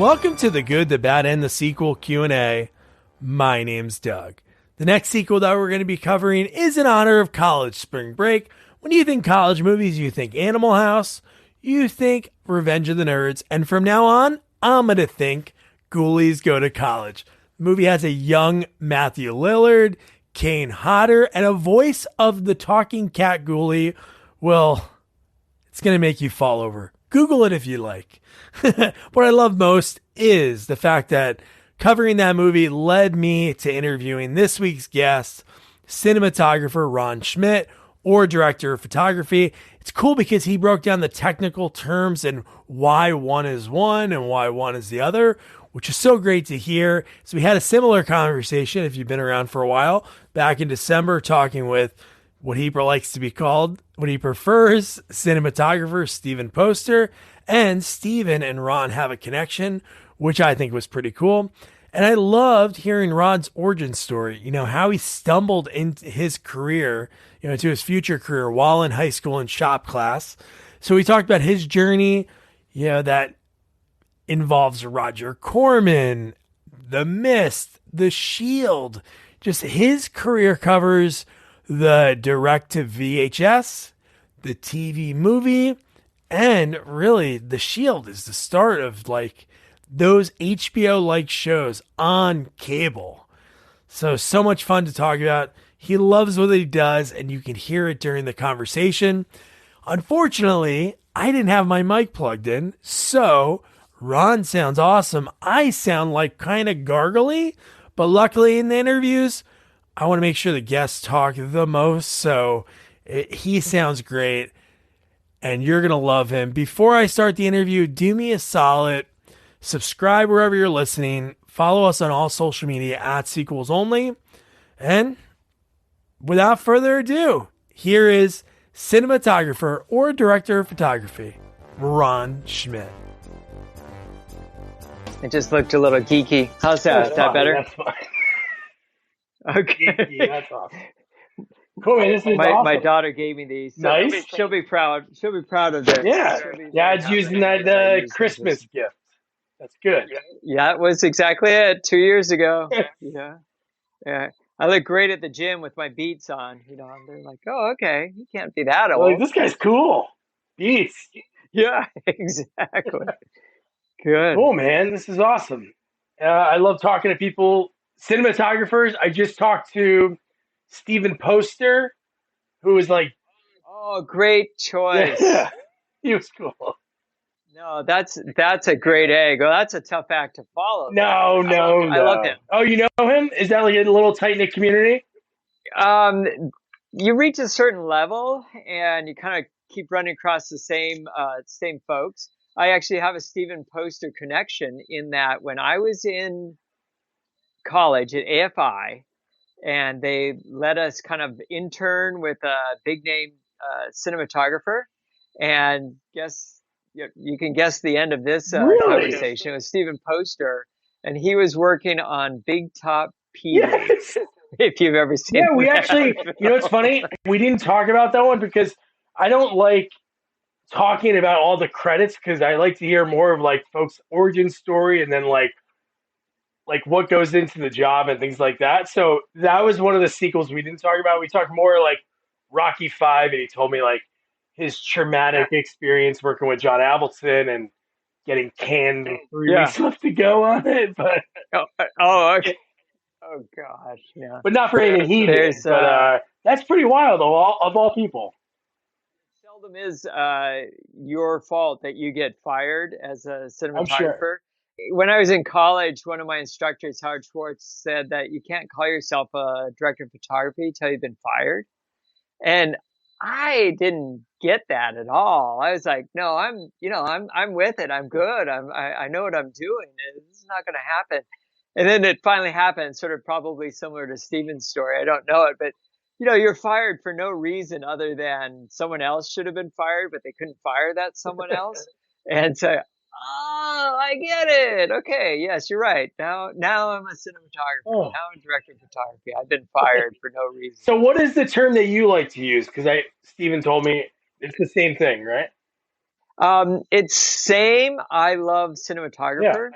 Welcome to The Good, the Bad, and the Sequel Q&A. My name's Doug. The next sequel that we're going to be covering is in honor of college spring break. When you think college movies, you think Animal House, you think Revenge of the Nerds, and from now on, I'm going to think Ghoulies Go to College. The movie has a young Matthew Lillard, Kane Hodder, and a voice of the talking cat ghoulie. Well, it's going to make you fall over. Google it if you like. What I love most is the fact that covering that movie led me to interviewing this week's guest, cinematographer Rohn Schmidt, or director of photography. It's cool because he broke down the technical terms and why one is one and why one is the other, which is so great to hear. So we had a similar conversation, if you've been around for a while, back in December, talking with what he likes to be called, what he prefers, cinematographer Stephen Poster. And Stephen and Ron have a connection, which I think was pretty cool. And I loved hearing Rod's origin story, how he stumbled into his career, into his future career while in high school in shop class. So we talked about his journey, that involves Roger Corman, The Mist, The Shield. Just his career covers the direct to VHS, the TV movie, and really The Shield is the start of those HBO-like shows on cable. So much fun to talk about. He loves what he does, and you can hear it during the conversation. Unfortunately, I didn't have my mic plugged in, so Ron sounds awesome. I sound like kind of gargly, but luckily in the interviews, I want to make sure the guests talk the most, so he sounds great, and you're going to love him. Before I start the interview, do me a solid. Subscribe wherever you're listening. Follow us on all social media at Sequels Only. And without further ado, here is cinematographer or director of photography, Rohn Schmidt. It just looked a little geeky. How's that? Is that better? That's fine. Okay. Geeky, that's awesome. Cool, man. This is my awesome. my daughter gave me these. So Nice. She'll be proud. She'll be proud of this. Yeah. Dad's using that Christmas gift. That's good. Yeah, it was exactly it. 2 years ago. Yeah. I look great at the gym with my Beats on. And they're like, "Oh, okay. You can't be that old." Like, this guy's cool. Beats. Yeah, exactly. Good. Cool, man. This is awesome. I love talking to people, cinematographers. I just talked to Stephen Poster, who was like, oh, great choice. Yeah, he was cool. No, that's a great egg. Well, that's a tough act to follow. No. I love him. Oh, you know him? Is that like a little tight-knit community? You reach a certain level and you kind of keep running across the same folks. I actually have a Stephen Poster connection in that when I was in college at AFI and they let us kind of intern with a big name cinematographer, and you can guess the end of this conversation. It was Stephen Poster, and he was working on Big Top Peter. Yes. If you've ever seen Yeah, we that. actually, it's funny. We didn't talk about that one because I don't like talking about all the credits because I like to hear more of folks' origin story and then like what goes into the job and things like that. So that was one of the sequels we didn't talk about. We talked more Rocky V, and he told me his traumatic experience working with John Avildsen and getting canned with 3 weeks left to go on it. But okay. Oh gosh, yeah. But not for anything he did. But that's pretty wild, though, of all people. Seldom is your fault that you get fired as a cinematographer. Sure. When I was in college, one of my instructors, Howard Schwartz, said that you can't call yourself a director of photography until you've been fired. And I didn't get that at all. I was like, no, I'm with it. I'm good. I know what I'm doing. This is not going to happen. And then it finally happened, sort of probably similar to Stephen's story. I don't know it, but you're fired for no reason other than someone else should have been fired, but they couldn't fire that someone else. And so, oh, I get it. Okay, yes, you're right. Now I'm a cinematographer. Oh. Now I'm a director of photography. I've been fired for no reason. So what is the term that you like to use? Because Stephen told me it's the same thing, right? It's same. I love Yeah. cinematographer.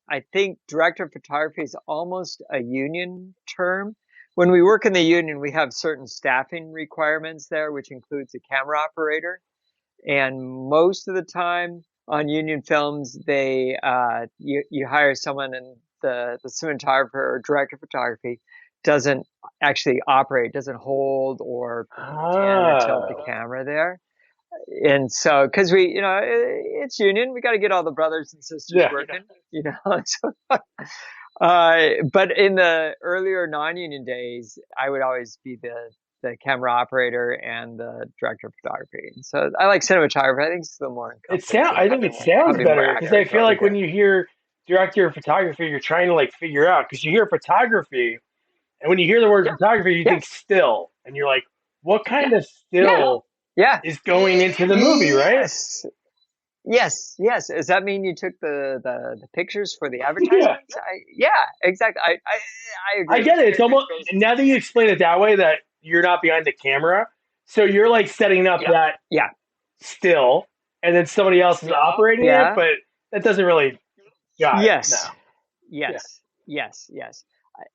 I think director of photography is almost a union term. When we work in the union, we have certain staffing requirements there, which includes a camera operator. And most of the time on union films, you hire someone, and the cinematographer or director of photography doesn't actually operate, doesn't hold or pan or tilt the Ah. camera there. And so, because it's union, we got to get all the brothers and sisters Yeah. working, you know. So, but in the earlier non-union days, I would always be the camera operator and the director of photography. And so I like cinematography. I think it's a little more I encompassing, think it sounds probably more better because I accurate. feel like when you hear director of photography, you're trying to like figure out because you hear photography, and when you hear the word Yeah, photography, you yeah, think still, and you're like, what kind of yeah, still yeah. is going into the movie, right? Yes. Yes, yes. Does that mean you took the pictures for the Yeah, advertisements? Yeah, exactly. I I agree. get it. It's almost now that you explain it that way that you're not behind the camera, so you're like setting up Yeah, that yeah, still, and then somebody else is operating it, yeah. but that doesn't really got it. No. Yes, Yeah. yes, yes, yes.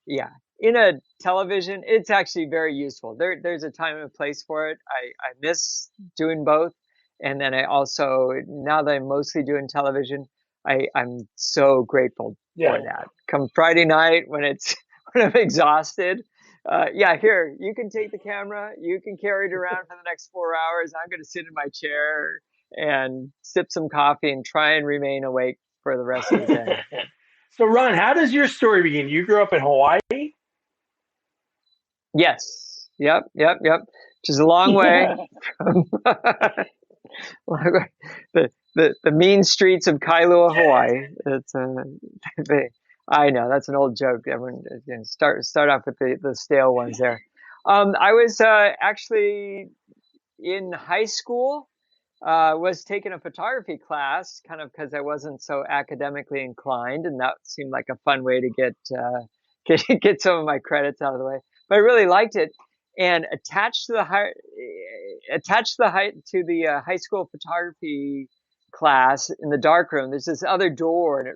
Yeah. In a television, it's actually very useful. There's a time and a place for it. I miss doing both. And then I also, now that I'm mostly doing television, I'm so grateful Yeah. for that. Come Friday night when it's when I'm exhausted, yeah, here, you can take the camera, you can carry it around for the next 4 hours. I'm going to sit in my chair and sip some coffee and try and remain awake for the rest of the day. So, Ron, how does your story begin? You grew up in Hawaii? Yes. Yep. Yep. Yep. Which is a long way from the mean streets of Kailua, Hawaii. It's I know that's an old joke. Everyone start off with the stale ones there. I was actually in high school. Was taking a photography class, kind of because I wasn't so academically inclined, and that seemed like a fun way to get some of my credits out of the way. But I really liked it, and attached to the high school photography class in the darkroom. There's this other door, and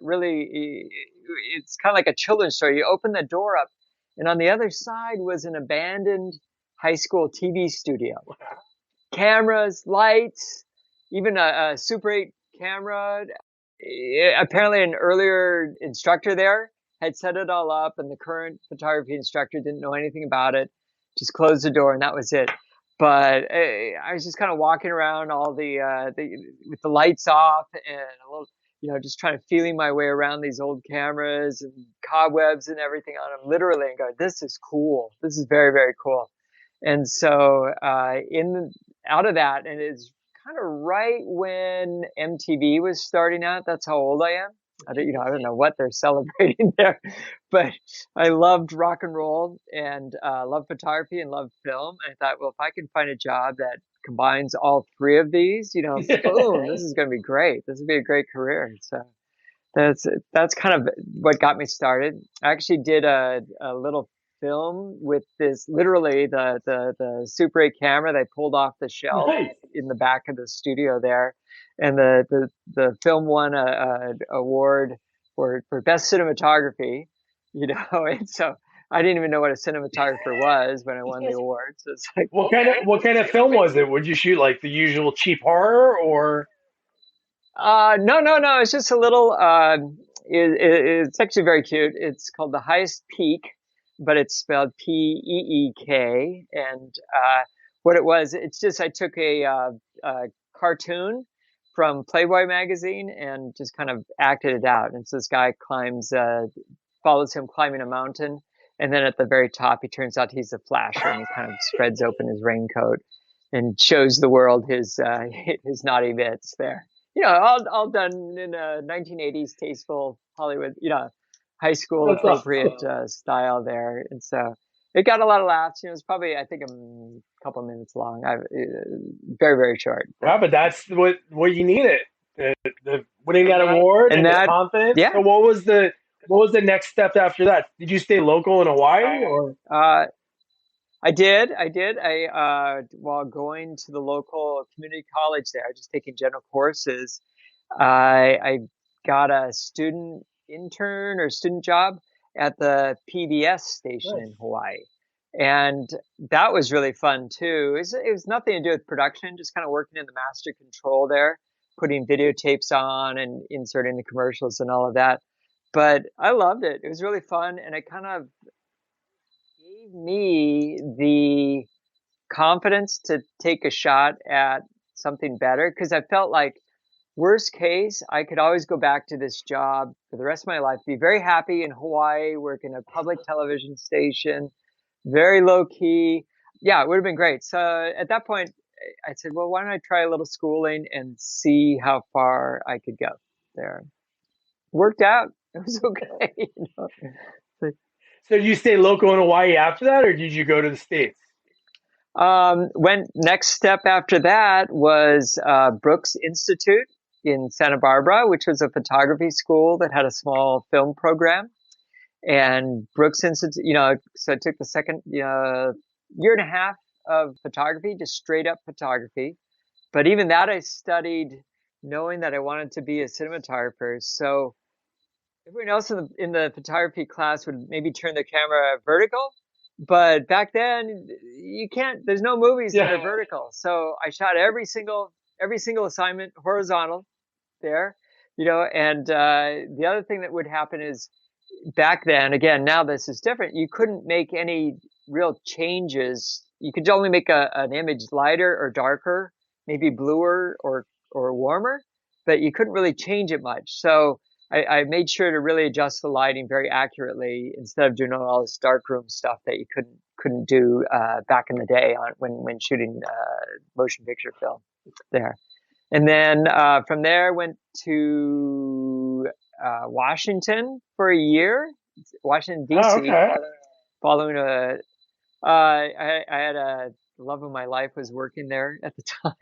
it's kind of like a children's story. You open the door up, and on the other side was an abandoned high school TV studio. Cameras, lights, even a Super 8 camera. Apparently, an earlier instructor there had set it all up, and the current photography instructor didn't know anything about it. Just closed the door, and that was it. But I was just kind of walking around with the lights off and a little, just trying to feeling my way around these old cameras and cobwebs and everything on them, literally, and going, "This is cool. This is very, very cool." And so out of that, and it's kind of right when MTV was starting out. That's how old I am. I don't know what they're celebrating there, but I loved rock and roll and loved photography and loved film. And I thought, well, if I can find a job that combines all three of these, boom, this is going to be great. This would be a great career. So that's kind of what got me started. I actually did a little film with this, literally the Super 8 camera they pulled off the shelf Nice. in the back of the studio there, and the film won a award for best cinematography. And so I didn't even know what a cinematographer was when I won the award. So it's like, What kind of film was it? Would you shoot like the usual cheap horror or no, no, no. It's just a little. It's actually very cute. It's called The Highest Peak, but it's spelled Peek. And what it was, it's just I took a cartoon from Playboy magazine and just kind of acted it out. And so this guy follows him climbing a mountain, and then at the very top, he turns out he's a flasher, and he kind of spreads open his raincoat and shows the world his naughty bits there. All done in a 1980s tasteful Hollywood, high school that's appropriate awesome. style there. And so it got a lot of laughs. It's probably, I think, a couple minutes long. Very, very short. Wow, but that's what you needed. The winning that award And and the that, confidence. yeah. So what was the next step after that? Did you stay local in Hawaii or Uh, I did. I did. While going to the local community college there, just taking general courses, I got a student intern or student job at the PBS station Nice. in Hawaii. And that was really fun too. It was nothing to do with production, just kind of working in the master control there, putting videotapes on and inserting the commercials and all of that. But I loved it. It was really fun. And it kind of gave me the confidence to take a shot at something better because I felt like worst case, I could always go back to this job for the rest of my life, be very happy in Hawaii, work in a public television station, very low key. Yeah, it would have been great. So at that point, I said, well, why don't I try a little schooling and see how far I could go there. Worked out. It was okay. So you stay local in Hawaii after that, or did you go to the States? When next step after that was Brooks Institute in Santa Barbara, which was a photography school that had a small film program. And Brooks Institute, so I took the second year and a half of photography, just straight up photography. But even that I studied knowing that I wanted to be a cinematographer. So everyone else in the photography class would maybe turn the camera vertical. But back then, you can't. There's no movies that are vertical. So I shot every single assignment horizontal there, And the other thing that would happen is back then, again, now this is different. You couldn't make any real changes. You could only make an image lighter or darker, maybe bluer or warmer, but you couldn't really change it much. So I made sure to really adjust the lighting very accurately instead of doing all this darkroom stuff that you couldn't do back in the day when shooting motion picture film there. And then from there went to Washington for a year, Washington D.C. Oh, okay. Following I had a love of my life was working there at the time,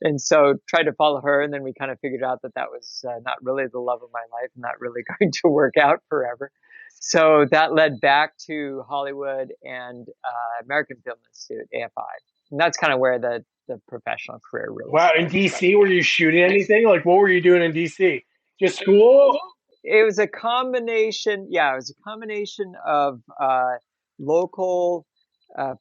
and so tried to follow her, and then we kind of figured out that was not really the love of my life, and not really going to work out forever. So that led back to Hollywood and American Film Institute, AFI, and that's kind of where the professional career really Wow, started. in DC, were you shooting anything? Like, what were you doing in DC? Just school? It was a combination. Yeah, it was a combination of local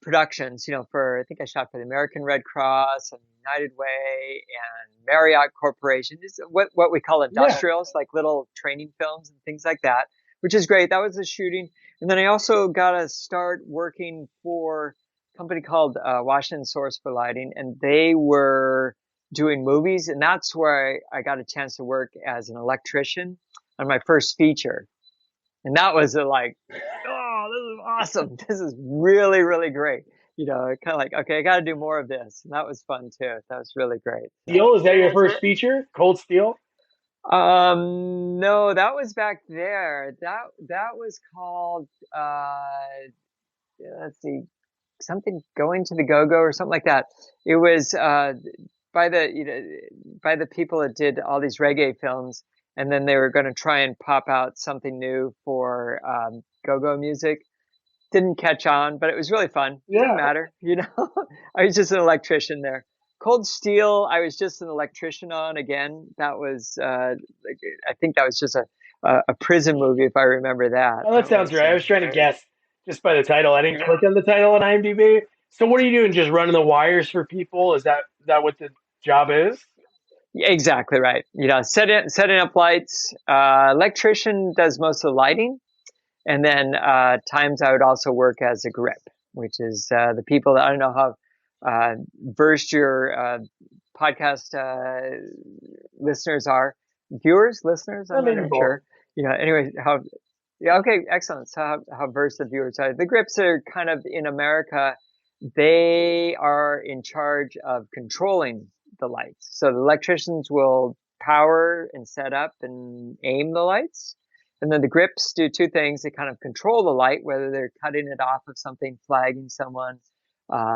productions. I think I shot for the American Red Cross and United Way and Marriott Corporation. It's what we call industrials, like little training films and things like that, which is great. That was the shooting. And then I also got to start working for a company called Washington Source for Lighting, and they were doing movies, and that's where I got a chance to work as an electrician on my first feature. And that was like, oh, this is awesome. This is really, really great. Kind of like, okay, I got to do more of this. And that was fun too. That was really great. Steel? Is that your first feature? Cold Steel? No, that was back there. That was called, let's see, something Going to the Go-Go or something like that. It was, by the people that did all these reggae films, and then they were going to try and pop out something new for go-go music. Didn't catch on, but it was really fun. Yeah. Didn't matter, I was just an electrician there. Cold Steel, I was just an electrician on again. That was, I think that was just a prison movie, if I remember that. Oh, that sounds right. I was trying to guess just by the title. I didn't click on the title on IMDb. So what are you doing? Just running the wires for people? Is that what the job is? Yeah, exactly right. Setting up lights. Electrician does most of the lighting, and then times I would also work as a grip, which is the people that I don't know how versed your podcast listeners are, listeners. I'm not sure. Anyway, how? Yeah, okay, excellent. So how versed the viewers are. The grips are kind of in America. They are in charge of controlling the lights. So the electricians will power and set up and aim the lights. And then the grips do two things. They kind of control the light, whether they're cutting it off of something, flagging someone,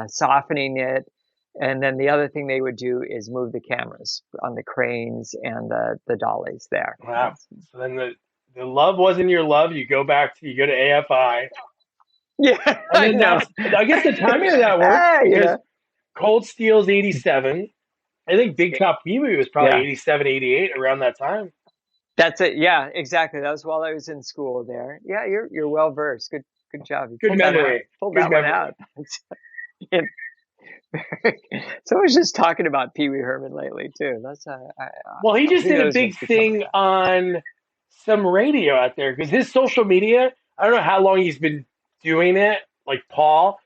softening it. And then the other thing they would do is move the cameras on the cranes and the dollies there. Wow. So then the love wasn't your love. You go to AFI. Yeah, And I then know. I guess the timing of that worked You because know. Cold Steel's 87. I think Big Top Pee Wee was probably Yeah, 87, 88 around that time. that's it. Yeah, exactly. That was while I was in school there. Yeah, you're well versed. Good job. You Good pulled that out. memory. Pulled Good that one memory. out. Someone's just talking about Pee Wee Herman lately too. That's Well, he just who did a knows big what's becoming of thing that. on some radio out there because his social media, I don't know how long he's been doing it, like Paul,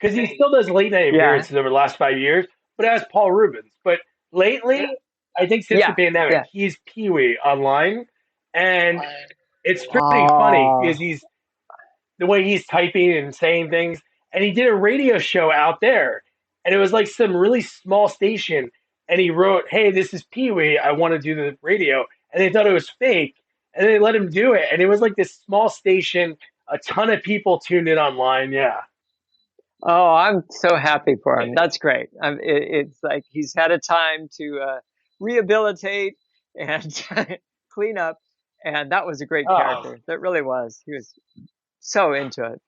because he still does late night Yeah, appearances over the last 5 years, but as Paul Rubens. But lately, I think since the yeah, pandemic, yeah. he's Pee Wee online, and it's pretty funny Oh, because he's the way he's typing and saying things. And he did a radio show out there, and it was like some really small station. And he wrote, "Hey, this is Pee Wee. I want to do the radio," and they thought it was fake, and they let him do it. And it was like this small station. A ton of people tuned in online. Yeah. oh, I'm so happy for him. That's great. It's like he's had a time to rehabilitate and clean up, and that was a great Oh, character. That really was. He was so into it.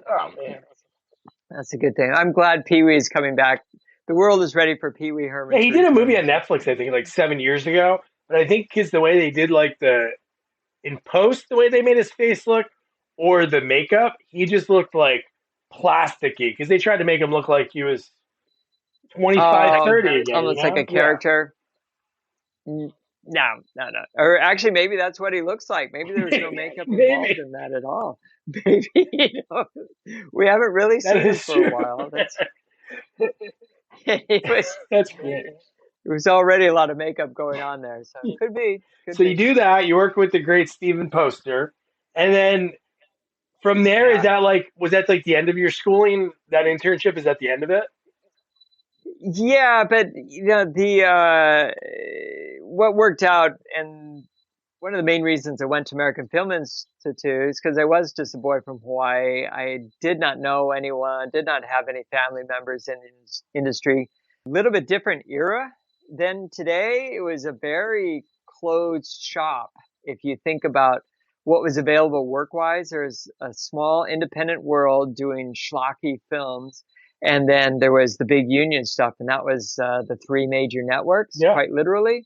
oh man. That's a good thing. I'm glad Pee Wee's coming back. The world is ready for Pee Wee Yeah, Herman he to did a movie return. on Netflix, I think, like 7 years ago. But I think because the way they did like the in post, the way they made his face look, or the makeup, he just looked like plasticky because they tried to make him look like he was 25, Oh, 30 again, you almost like know? a Yeah. character. No, no, no. Or actually, maybe that's what he looks like. Maybe there was no makeup involved Maybe. in that at all. Maybe, we haven't really That seen him is for a true. while. That's he was. That's great. There was already a lot of makeup going on there, so could be, could So you be. do that, you work with the great Stephen Poster, and then from there, is Yeah, that like, was that like the end of your schooling? That internship, is that the end of it? yeah, but the what worked out, and one of the main reasons I went to American Film Institute is because I was just a boy from Hawaii. I did not know anyone, did not have any family members in this industry. A little bit different era than today. It was a very closed shop. If you think about what was available work-wise, there's a small independent world doing schlocky films. And then there was the big union stuff, and that was the three major networks, Yeah. quite literally.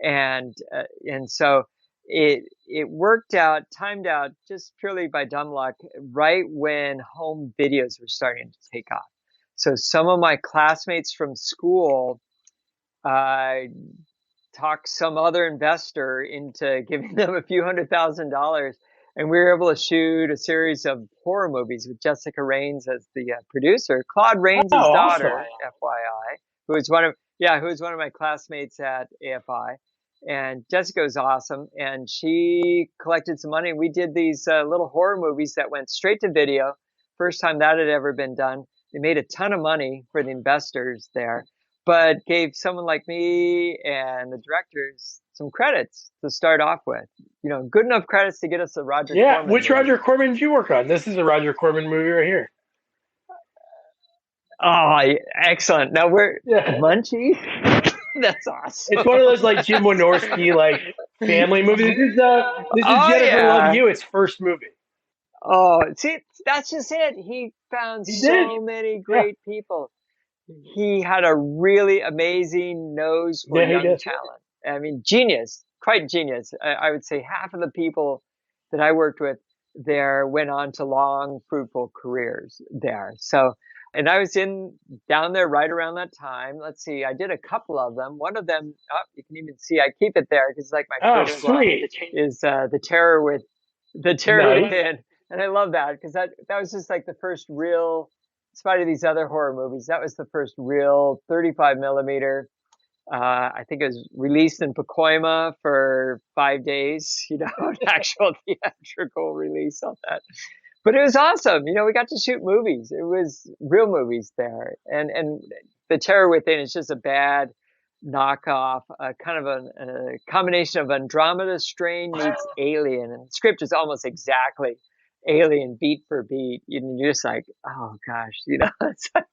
And so it worked out, timed out just purely by dumb luck, right when home videos were starting to take off. So some of my classmates from school uh, talked some other investor into giving them a few $100,000, and we were able to shoot a series of horror movies with Jessica Raines as the producer, Claude Oh, Rains' awesome. daughter, FYI, who was one of my classmates at AFI. And Jessica was awesome, and she collected some money. We did these little horror movies that went straight to video. First time that had ever been done. They made a ton of money for the investors there, but gave someone like me and the directors some credits to start off with. Good enough credits to get us a Roger Yeah. Corman Which movie. Roger Corman did you work on? This is a Roger Corman movie right here. Oh, excellent. Now we're Yeah. Munchie. That's awesome. It's one of those like Jim Wynorski like family movies. This is Oh Jennifer Love yeah. Hewitt's first movie. Oh, see, that's just it. He found He did. so many Yeah. great people. He had a really amazing nose for Yeah, he young did. talent. I mean, genius, quite genius. I would say half of the people that I worked with there went on to long, fruitful careers there. So, and I was down there right around that time. Let's see, I did a couple of them. One of them, you can even see, I keep it there because it's like my Oh, first one, sweet. is the Terror Nice. Within, and I love that because that was just like the first real, in spite of these other horror movies, that was the first real 35 millimeter. I think it was released in Pacoima for 5 days, an actual theatrical release on that. But it was awesome. We got to shoot movies. It was real movies there. And The Terror Within is just a bad knockoff, kind of a combination of Andromeda Strain meets Alien. And the script is almost exactly Alien beat for beat. You're just like, oh gosh, it's like,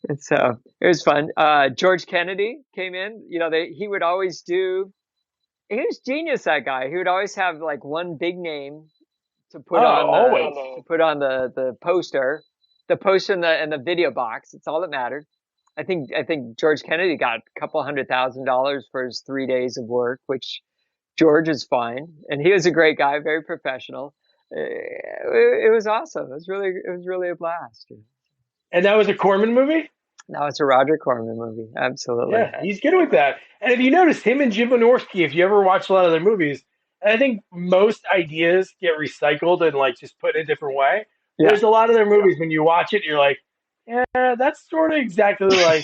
and so it was fun. George Kennedy came in. He would always do. He was genius. That guy. He would always have like one big name to put Oh, on always. the poster, and the video box. It's all that mattered. I think George Kennedy got a couple $100,000 for his 3 days of work, which George is fine, and he was a great guy, very professional. It was awesome. It was really a blast. And that was a Corman movie? Now it's a Roger Corman movie. Absolutely. Yeah, he's good with that. And if you notice, him and Jim Wynorski, if you ever watch a lot of their movies, and I think most ideas get recycled and like just put in a different way. Yeah. There's a lot of their movies when you watch it, you're like, yeah, that's sort of exactly like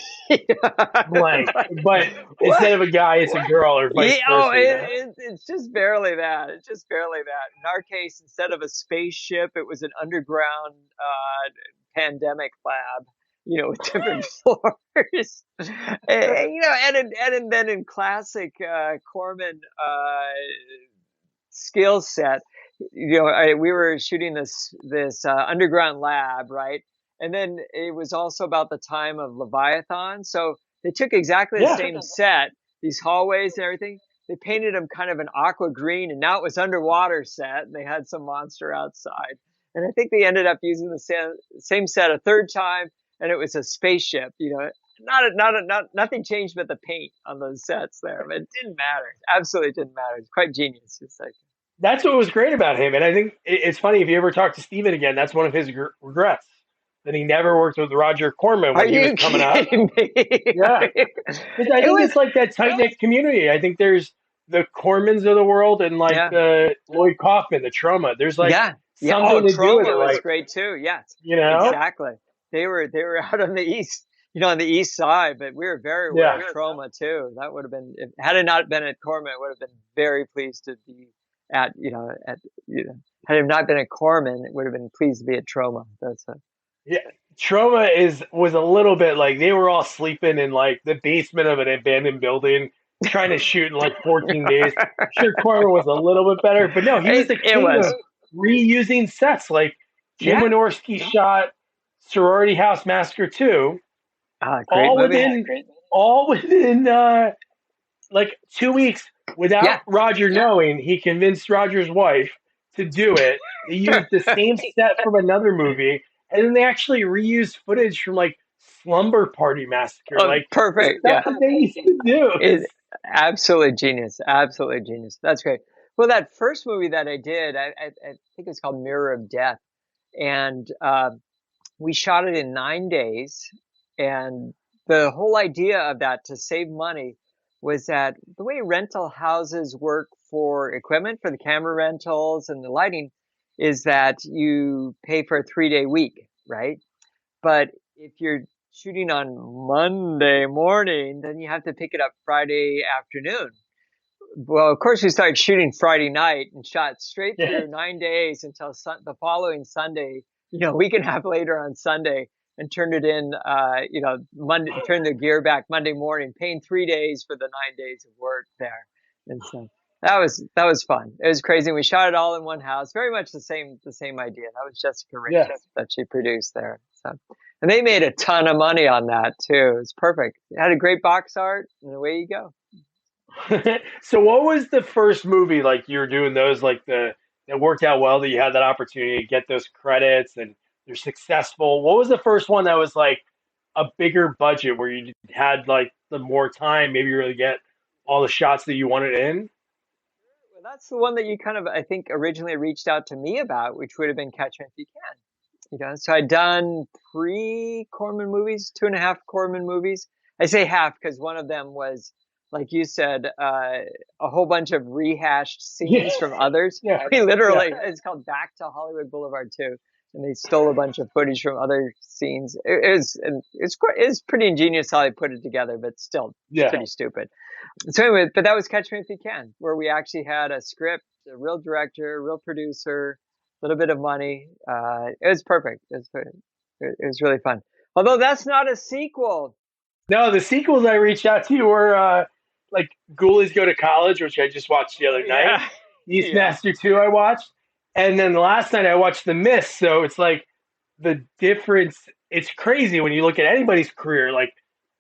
blank. But instead of a guy, it's a girl or vice versa. It's just barely that. It's just barely that. In our case, instead of a spaceship, it was an underground pandemic lab. With different floors, and then in classic Corman skill set, we were shooting this underground lab, right? And then it was also about the time of Leviathan, so they took exactly the same set, these hallways and everything. They painted them kind of an aqua green, and now it was underwater set, and they had some monster outside. And I think they ended up using the same set a third time. And it was a spaceship, nothing changed but the paint on those sets there, but it didn't matter. Absolutely didn't matter. It's quite genius. It's like, that's what was great about him. And I think it's funny, if you ever talk to Steven again, that's one of his regrets, that he never worked with Roger Corman when he was coming up. Yeah. I think it's like that tight-knit community. I think there's the Cormans of the world and like the Lloyd Kaufman, the Trauma. There's like something to do with it. Was like, great too. Yes. Exactly. They were out on the east, on the east side, but we were very aware of Trauma too. That would have been, had it not been at Corman, I would have been very pleased to be had it not been at Corman, it would have been pleased to be at Trauma. Trauma was a little bit like they were all sleeping in like the basement of an abandoned building, trying to shoot in like 14 days. Sure, Corman was a little bit better, but no, he was the king of reusing sets. Like Jim Wynorski shot Sorority House Massacre 2, all within like 2 weeks, without Roger knowing. He convinced Roger's wife to do it. They used the same set from another movie, and then they actually reused footage from like Slumber Party Massacre. Perfect. That's what they used to do. It's absolutely genius. Absolutely genius. That's great. Well, that first movie that I did, I think it's called Mirror of Death, and we shot it in 9 days, and the whole idea of that, to save money, was that the way rental houses work for equipment, for the camera rentals and the lighting, is that you pay for a 3-day week, right? But if you're shooting on Monday morning, then you have to pick it up Friday afternoon. Well, of course, we started shooting Friday night and shot straight through 9 days until the following Sunday, a week and a half later on Sunday, and turned it in, Monday, turned the gear back Monday morning, paying 3 days for the 9 days of work there. And so that was fun. It was crazy. We shot it all in one house, very much the same idea. That was Jessica Rich that she produced there. So, and they made a ton of money on that too. It was perfect. It had a great box art, and away you go. So what was the first movie like you were doing those that worked out well, that you had that opportunity to get those credits and you're successful? What was the first one that was like a bigger budget where you had like the more time, maybe really get all the shots that you wanted in? Well, that's the one that you kind of, I think, originally reached out to me about, which would have been Catch Me If You Can. So I'd done 3 Corman movies, 2.5 Corman movies. I say half because one of them was, like you said, a whole bunch of rehashed scenes from others. We literally, it's called Back to Hollywood Boulevard 2. And they stole a bunch of footage from other scenes. It's pretty ingenious how they put it together, but still pretty stupid. So anyway, but that was Catch Me If You Can, where we actually had a script, a real director, a real producer, a little bit of money. It was perfect. It was really fun. Although that's not a sequel. No, the sequels I reached out to were like Ghoulies Go to College, which I just watched the other night. Eastmaster 2 I watched. And then the last night I watched The Mist. So it's like the difference. It's crazy when you look at anybody's career, like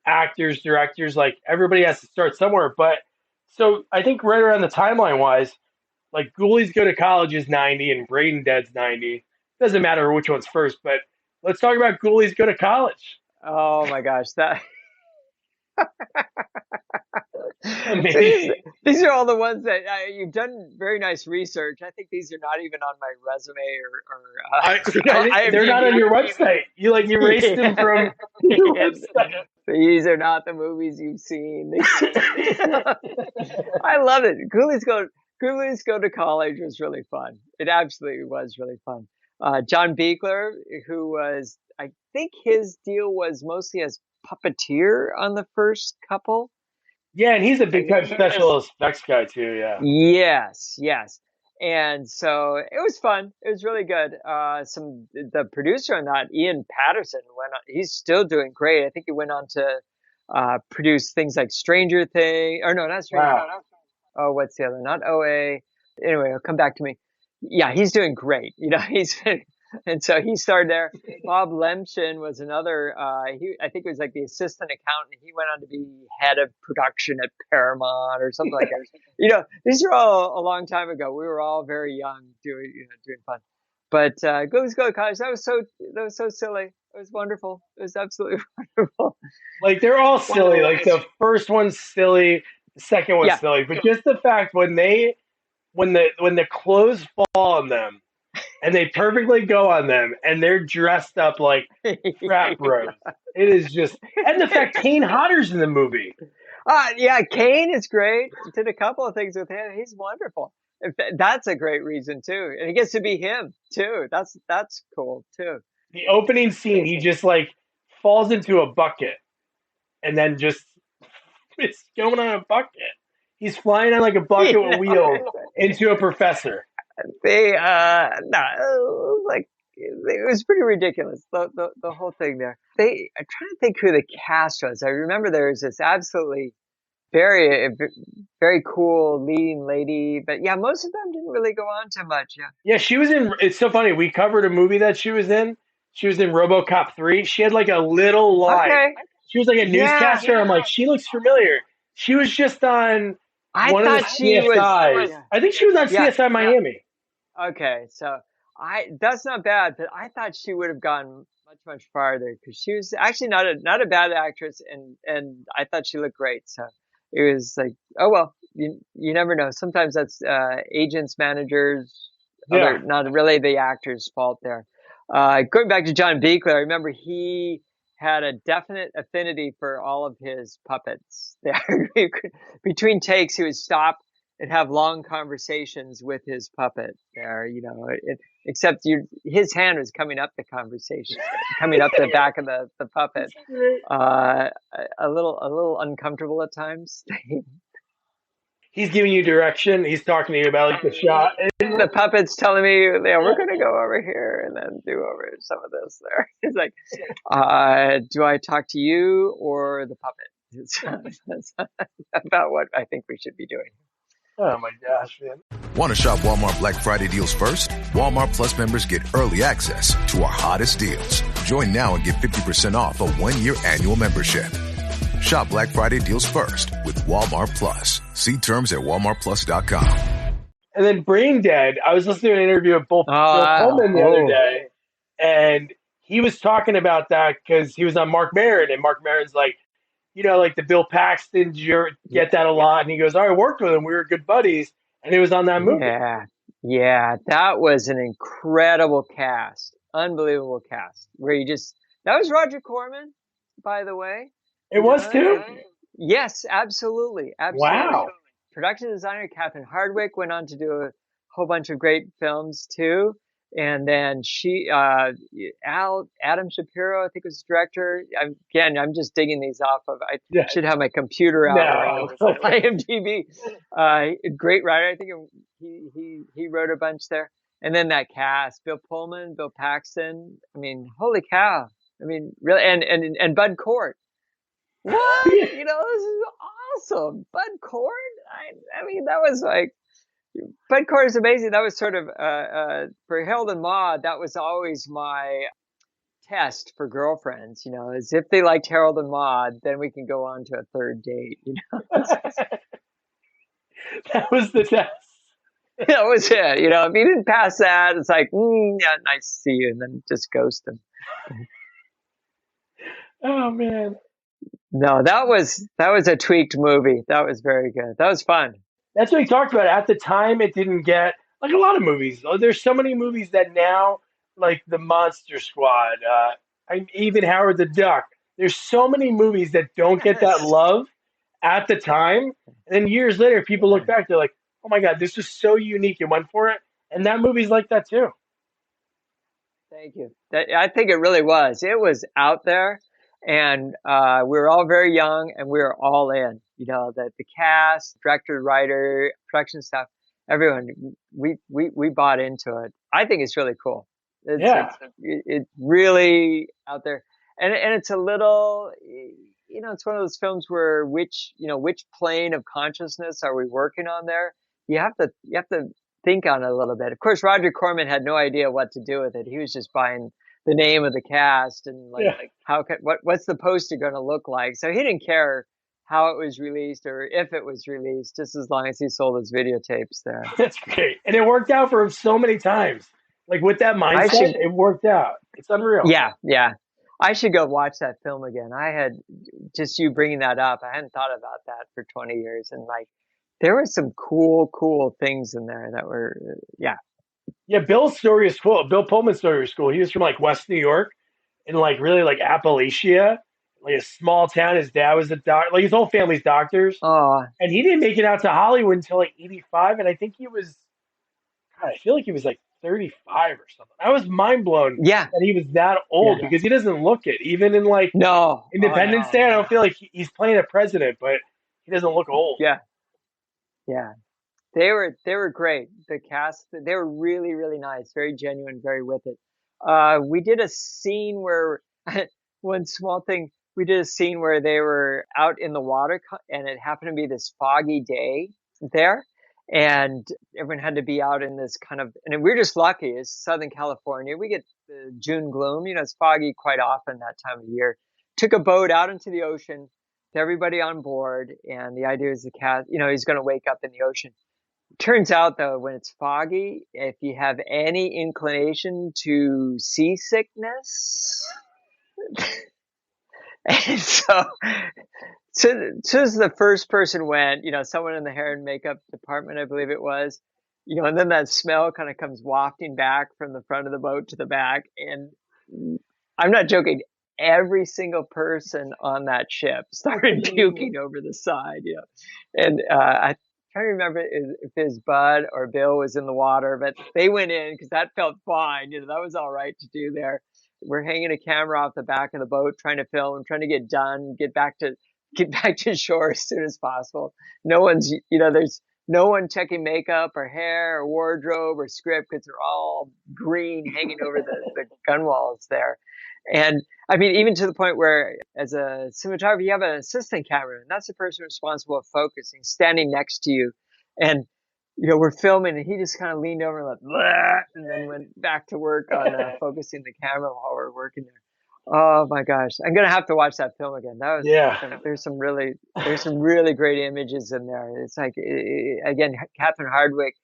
actors, directors, like everybody has to start somewhere. But so I think right around the timeline wise, Like Ghoulies Go to College is 90 and Brain Dead's 90. Doesn't matter which one's first, but let's talk about Ghoulies Go to College. Oh my gosh, that these, Amazing. these are all the ones that you've done very nice research. I think these are not even on my resume They're not on your website. You like erased them from your website. These are not the movies you've seen. I love it. Ghoulies Go to College was really fun. It absolutely was really fun. John Beekler, who was, I think his deal was mostly as puppeteer on the first couple. Yeah, and he's a big time special effects guy too. Yeah. Yes. And so it was fun. It was really good. The producer on that, Ian Patterson, went on, he's still doing great. I think he went on to produce things like Stranger Things. Or no, not Stranger Things. Wow. Oh, what's the other? Not OA. Anyway, it'll come back to me. Yeah, he's doing great. And so he started there. Bob Lemchen was another. I think it was like the assistant accountant. He went on to be head of production at Paramount or something like that. These are all a long time ago. We were all very young, doing fun. But Ghoulies Go to College. That was so silly. It was wonderful. It was absolutely wonderful. Like they're all silly. Like the first one's silly, the second one's silly. But just the fact when the clothes fall on them. And they perfectly go on them, and they're dressed up like frat bros. It is just, and the fact Kane Hodder's in the movie. Yeah, Kane is great. Did a couple of things with him. He's wonderful. That's a great reason too, and he gets to be him too. That's cool too. The opening scene, he just like falls into a bucket, and then just it's going on a bucket. He's flying on like a bucket with wheels into a professor. It was pretty ridiculous, the whole thing there. I'm trying to think who the cast was. I remember there was this absolutely very, very cool leading lady, but yeah, most of them didn't really go on too much. Yeah, she was in. It's so funny. We covered a movie that she was in. She was in RoboCop 3. She had like a little line. Okay. She was like a newscaster. Yeah. I'm like, she looks familiar. She was just on one of the CSIs. I think she was on CSI Miami. Okay, so that's not bad, but I thought she would have gone much farther because she was actually not a bad actress, and I thought she looked great. So it was like, oh well, you never know. Sometimes that's agents, managers, not really the actor's fault there. Going back to John Beekler, I remember he had a definite affinity for all of his puppets. There, between takes, he would stop and have long conversations with his puppet there, except his hand was coming up the conversation, coming up the back of the puppet, a little uncomfortable at times. He's giving you direction. He's talking to you about like the shot. And the puppet's telling me, we're going to go over here and then do over some of this there. It's like, do I talk to you or the puppet? That's about what I think we should be doing. Oh my gosh, man. Want to shop Walmart Black Friday deals first? Walmart Plus members get early access to our hottest deals. Join now and get 50% off a 1-year annual membership. Shop Black Friday deals first with Walmart Plus. See terms at walmartplus.com. And then Brain Dead, I was listening to an interview with Bill Pullman the other day, and he was talking about that because he was on Mark Maron, and Mark Maron's like, like the Bill Paxton, get that a lot. And he goes, I worked with him. We were good buddies. And it was on that movie. Yeah. That was an incredible cast. Unbelievable cast. That was Roger Corman, by the way. It was too? Yes, absolutely. Wow. Production designer Catherine Hardwicke went on to do a whole bunch of great films too. And then Adam Shapiro, I think was the director. I'm just digging these off of. I should have my computer out. IMDb. Great writer. I think he wrote a bunch there. And then that cast: Bill Pullman, Bill Paxton. I mean, holy cow! I mean, really, and Bud Cort. What? This is awesome. Bud Cort. I mean, that was like. Bud Cort is amazing. That was sort of for Harold and Maude. That was always my test for girlfriends. Is if they liked Harold and Maude, then we can go on to a third date. That was the test. That was it. You know, if he didn't pass that, it's like, yeah, nice to see you, and then just ghost him. Oh man. No, that was a tweaked movie. That was very good. That was fun. That's what we talked about. At the time, it didn't get like a lot of movies. Oh, there's so many movies that now, like the Monster Squad, even Howard the Duck. There's so many movies that don't get that Yes. love at the time, and then years later, people look back, they're like, "Oh my God, this was so unique and went for it." And that movie's like that too. Thank you. I think it really was. It was out there, and we were all very young, and we were all in. You know, the cast, director, writer, production staff, everyone. We bought into it. I think it's really cool. Yeah. It's really out there, and it's a little. You know, it's one of those films where which plane of consciousness are we working on there? You have to think on it a little bit. Of course, Roger Corman had no idea what to do with it. He was just buying the name of the cast and Yeah. what's the poster going to look like. So he didn't care how it was released or if it was released, just as long as he sold his videotapes there. That's great. And it worked out for him so many times. Like with that mindset, it worked out. It's unreal. Yeah. I should go watch that film again. I had just you bringing that up. I hadn't thought about that for 20 years. And like, there were some cool things in there that were, yeah. Yeah, Bill's story is cool. Bill Pullman's story is cool. He was from like West New York and like really like Appalachia, like a small town. His dad was a doctor, like his whole family's doctors. Oh, And he didn't make it out to Hollywood until like 85. And I think he was, God, I feel like he was like 35 or something. I was mind blown yeah. that he was that old because he doesn't look it. Even in like Independence Day, I don't feel like he's playing a president, but he doesn't look old. Yeah. They were great. The cast, they were really, really nice, very genuine, very with it. We did a scene where one small thing, we did a scene where they were out in the water and it happened to be this foggy day there. And everyone had to be out in this kind of, and we're just lucky. It's Southern California. We get the June gloom. You know, it's foggy quite often that time of year. Took a boat out into the ocean with everybody on board. And the idea is the cat, you know, he's going to wake up in the ocean. Turns out, though, when it's foggy, if you have any inclination to seasickness, and so as the first person went, you know, someone in the hair and makeup department, I believe it was, you know, and then that smell kind of comes wafting back from the front of the boat to the back. And I'm not joking. Every single person on that ship started puking over the side, you know, and I trying to remember if his Bud or Bill was in the water, but they went in because that felt fine. You know, that was all right to do there. We're hanging a camera off the back of the boat, trying to film, trying to get done, get back to shore as soon as possible. No one's, you know, there's no one checking makeup or hair or wardrobe or script because they're all green hanging over the gun walls there. And I mean, even to the point where as a cinematographer, you have an assistant cameraman. That's the person responsible for focusing, standing next to you. And, you know, we're filming and he just kind of leaned over and like, bleh, and then went back to work on focusing the camera while we're working there. Oh my gosh. I'm going to have to watch that film again. That was, there's some really great images in there. It's like, again, Catherine Hardwicke,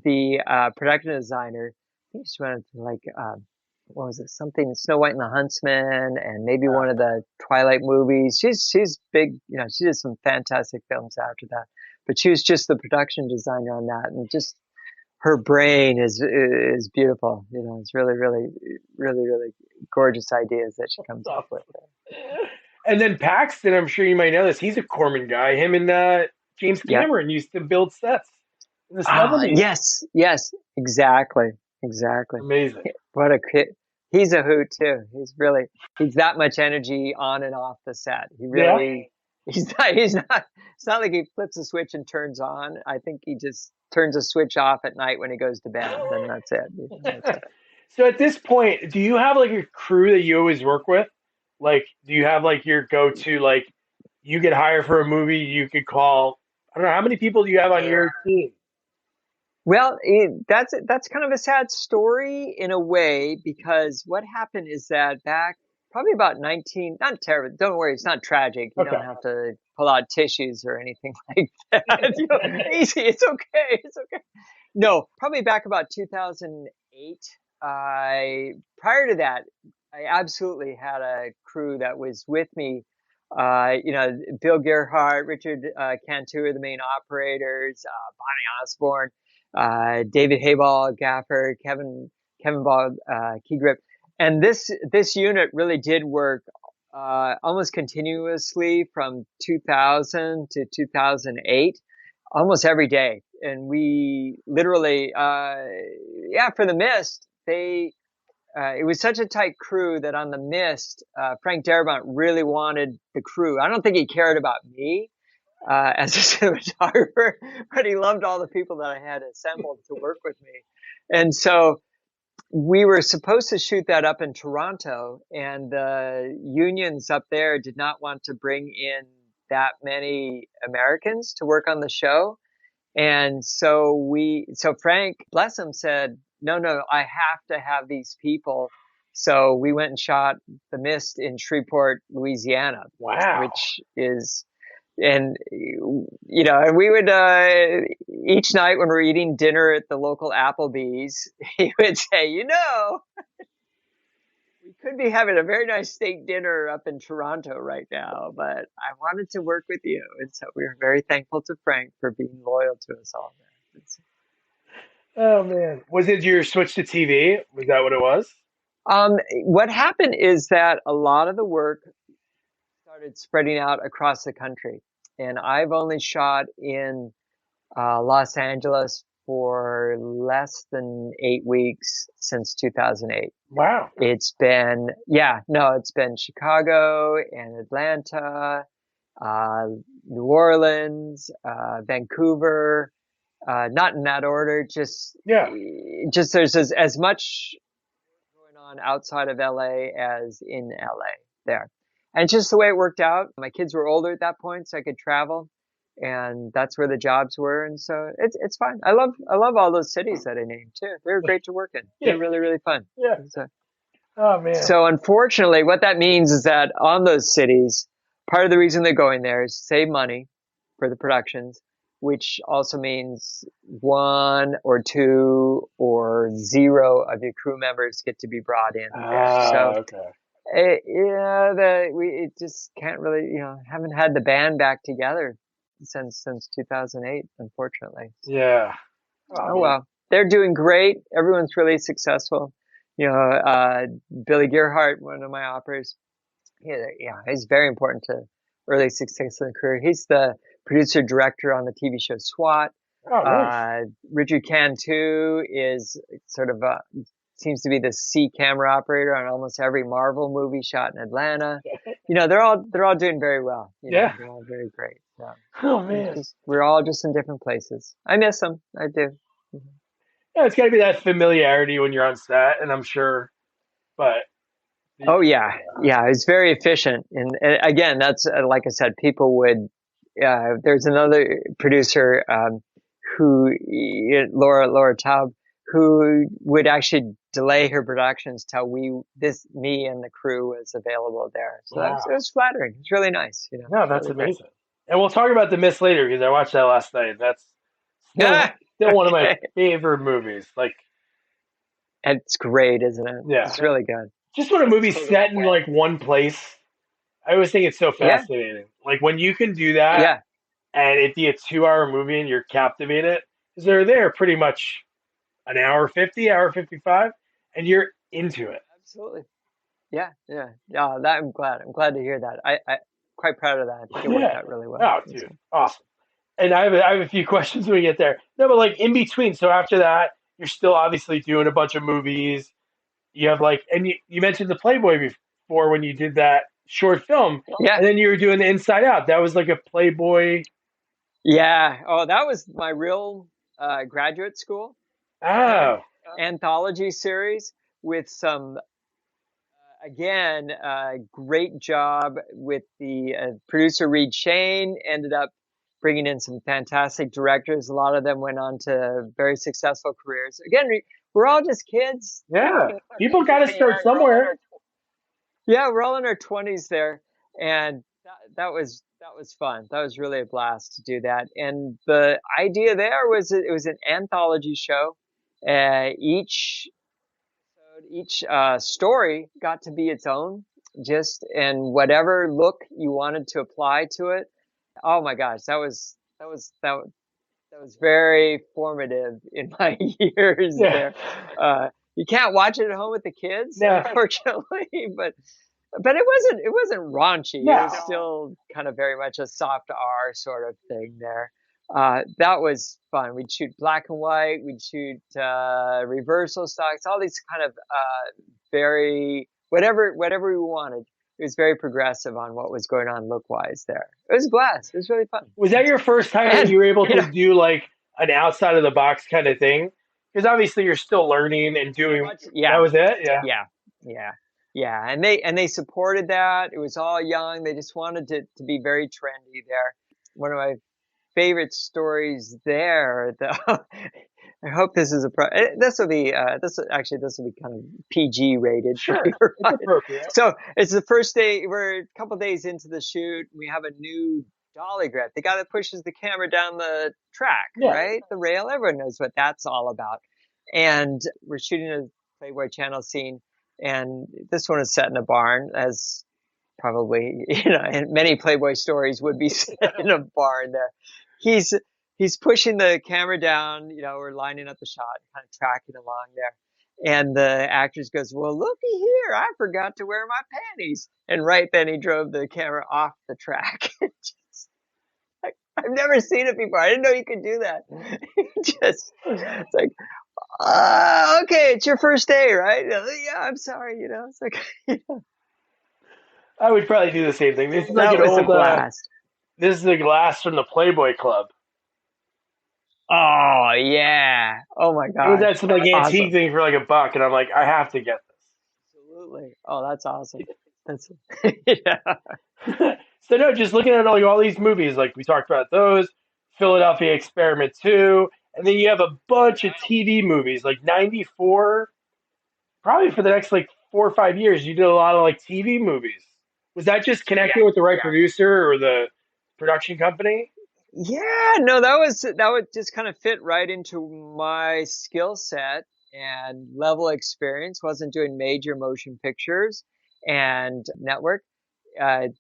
the production designer, I think she went to like, what was it? Something Snow White and the Huntsman, and maybe one of the Twilight movies. She's big. You know, she did some fantastic films after that. But she was just the production designer on that, and just her brain is beautiful. You know, it's really gorgeous ideas that she comes up with. And then Paxton, I'm sure you might know this. He's a Corman guy. Him and James Cameron used to build sets in the 70s. Yes, exactly. Amazing. What a kid. He's a hoot too. He's that much energy on and off the set. He's not, it's not like he flips a switch and turns on. I think he just turns a switch off at night when he goes to bed. Then that's it. So at this point, do you have like a crew that you always work with? Like, do you have like your go-to, like you get hired for a movie, you could call, I don't know, how many people do you have on your team? Well, that's kind of a sad story in a way, because what happened is that back probably about not terrible. Don't worry, it's not tragic. You don't have to pull out tissues or anything like that. You know, easy. It's okay. No, probably back about 2008. Prior to that, I absolutely had a crew that was with me. Bill Gerhardt, Richard Cantu are the main operators, Bonnie Osborne, David Hayball, Gaffer, Kevin Ball, Key Grip. And this unit really did work almost continuously from 2000 to 2008, almost every day. And we literally, for the Mist, it was such a tight crew that on the Mist, Frank Darabont really wanted the crew. I don't think he cared about me as a cinematographer, but he loved all the people that I had assembled to work with me. And so we were supposed to shoot that up in Toronto, and the unions up there did not want to bring in that many Americans to work on the show. And so Frank, bless him, said, no, I have to have these people. So we went and shot The Mist in Shreveport, Louisiana. Wow. Which is, and we would, each night when we're eating dinner at the local Applebee's, he would say, we could be having a very nice steak dinner up in Toronto right now, but I wanted to work with you. And so we were very thankful to Frank for being loyal to us all there. Oh man. Was it your switch to TV? Was that what it was? What happened is that a lot of the work started spreading out across the country. And I've only shot in Los Angeles for less than 8 weeks since 2008. Wow. It's been Chicago and Atlanta, New Orleans, Vancouver, not in that order, just there's as much going on outside of LA as in LA there. And it's just the way it worked out. My kids were older at that point, so I could travel, and that's where the jobs were. And so it's fine. I love all those cities that I named too. They're great to work in. Yeah. They're really, really fun. Yeah. Oh man. So unfortunately, what that means is that on those cities, part of the reason they're going there is to save money for the productions, which also means 1 or 2 or 0 of your crew members get to be brought in. Okay. We just can't really, haven't had the band back together since 2008, unfortunately. Yeah. Oh well, they're doing great. Everyone's really successful. Billy Gerhardt, one of my operators, he's very important to early success in the career. He's the producer director on the TV show SWAT. Oh, nice. Richard Cantu is sort of seems to be the C camera operator on almost every Marvel movie shot in Atlanta. They're all doing very well. They're all very great. So, oh man, we're all just in different places. I miss them. I do. Mm-hmm. Yeah, it's got to be that familiarity when you're on set, and I'm sure. But oh yeah, it's very efficient. And again, that's like I said, people would. There's another producer Laura Taub, who would actually delay her productions till me and the crew was available there. So it was flattering. It's really nice. No, that's really amazing. Great. And we'll talk about The Mist later because I watched that last night. That's still one of my favorite movies. Like, it's great, isn't it? Yeah, it's really good. Just when a movie's set in like one place, I always think it's so fascinating. Yeah. Like when you can do that, and it'd be a 2-hour movie and you're captivated, because they're there pretty much an hour 50, hour 55, and you're into it. Absolutely. Yeah. I'm glad to hear that. I'm quite proud of that. I think it worked out really well. Oh, dude, awesome. And I have a few questions when we get there. No, but like in between. So after that, you're still obviously doing a bunch of movies. You have and you mentioned the Playboy before when you did that short film. Yeah. And then you were doing the Inside Out. That was like a Playboy. Yeah. Oh, that was my real graduate school. Oh. Anthology series with some, great job with the producer Reed Shane. Ended up bringing in some fantastic directors. A lot of them went on to very successful careers. Again, we're all just kids. Yeah. People got to start somewhere. Yeah, we're all in our 20s there. And that was fun. That was really a blast to do that. And the idea there was it was an anthology show. Each story got to be its own, just and whatever look you wanted to apply to it. Oh my gosh, that was very formative in my years Yeah. there. You can't watch it at home with the kids, No. unfortunately, but it wasn't raunchy. No. It was still kind of very much a soft R sort of thing there. That was fun. We'd shoot black and white. We'd shoot reversal stocks. All these kind of very whatever we wanted. It was very progressive on what was going on look wise there. It was a blast. It was really fun. Was that your first time that you were able to do like an outside of the box kind of thing? Because obviously you're still learning and doing. Yeah. That was it. Yeah. And they supported that. It was all young. They just wanted to be very trendy there. One of my favorite stories there, though. I hope this is this will be kind of PG rated. Sure, it's appropriate. So it's the first day. We're a couple days into the shoot. We have a new dolly grip. The guy that pushes the camera down the track, right? The rail. Everyone knows what that's all about. And we're shooting a Playboy Channel scene, and this one is set in a barn, as probably and many Playboy stories would be set in a barn there. He's pushing the camera down, we're lining up the shot, kind of tracking along there. And the actress goes, well, looky here, I forgot to wear my panties. And right then he drove the camera off the track. I've never seen it before. I didn't know you could do that. It's like, okay, it's your first day, right? Yeah, I'm sorry, It's like, I would probably do the same thing. This is like that was a blast. This is the glass from the Playboy Club. Oh yeah! Oh my god! It was that some like antique thing for like $1, and I'm like, I have to get this. Absolutely! Oh, that's awesome. That's So no, just looking at all these movies, like we talked about those, Philadelphia Experiment 2, and then you have a bunch of TV movies, like 94. Probably for the next like 4 or 5 years, you did a lot of like TV movies. Was that just connecting with the right producer or the production company? Yeah, no, that would just kind of fit right into my skill set and level of experience. Wasn't doing major motion pictures and network.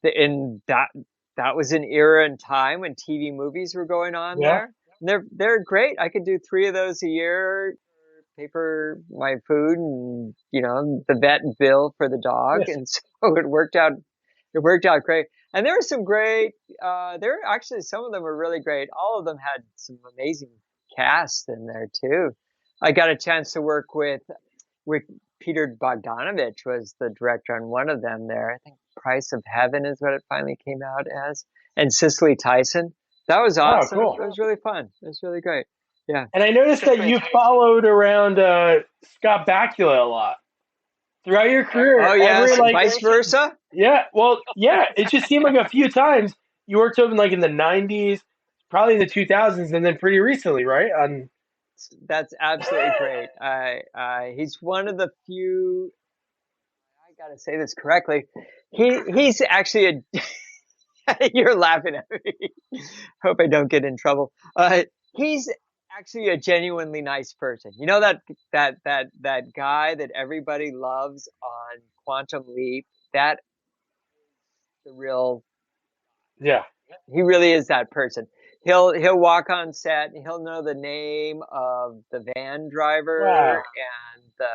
In that was an era and time when TV movies were going on there. And they're great. I could do 3 of those a year, pay for my food and the vet bill for the dog, and so it worked out great. And there were some great, some of them were really great. All of them had some amazing cast in there too. I got a chance to work with Peter Bogdanovich was the director on one of them there. I think Price of Heaven is what it finally came out as. And Cicely Tyson. That was awesome. Oh, cool. It was really fun. It was really great. Yeah. And I noticed that you followed around Scott Bakula a lot throughout your career. Oh, yeah. Vice versa? Yeah. Well, yeah. It just seemed like a few times you worked with him like in the 90s, probably in the 2000s, and then pretty recently, right? That's absolutely great. He's one of the few, I got to say this correctly. He's actually you're laughing at me. Hope I don't get in trouble. He's actually a genuinely nice person. You know that guy that everybody loves on Quantum Leap? That is the real. Yeah. He really is that person. He'll walk on set and he'll know the name of the van driver and the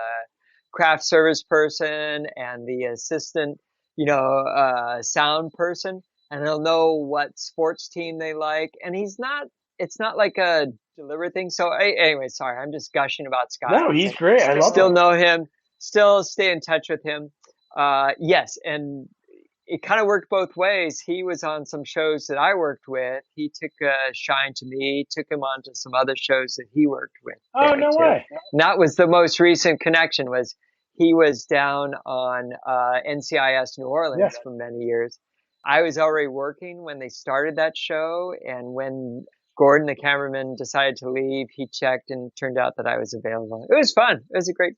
craft service person and the assistant, sound person, and he'll know what sports team they like. And it's not like a deliberate thing. So anyway, sorry, I'm just gushing about Scott. No, he's great. I love still him. know him, still stay in touch with him. Yes. And it kind of worked both ways. He was on some shows that I worked with. He took a shine to me, took him on to some other shows that he worked with. Oh, no way. And that was the most recent connection. Was he was down on NCIS New Orleans for many years. I was already working when they started that show, and when Gordon, the cameraman, decided to leave. He checked and turned out that I was available. It was fun. It was a great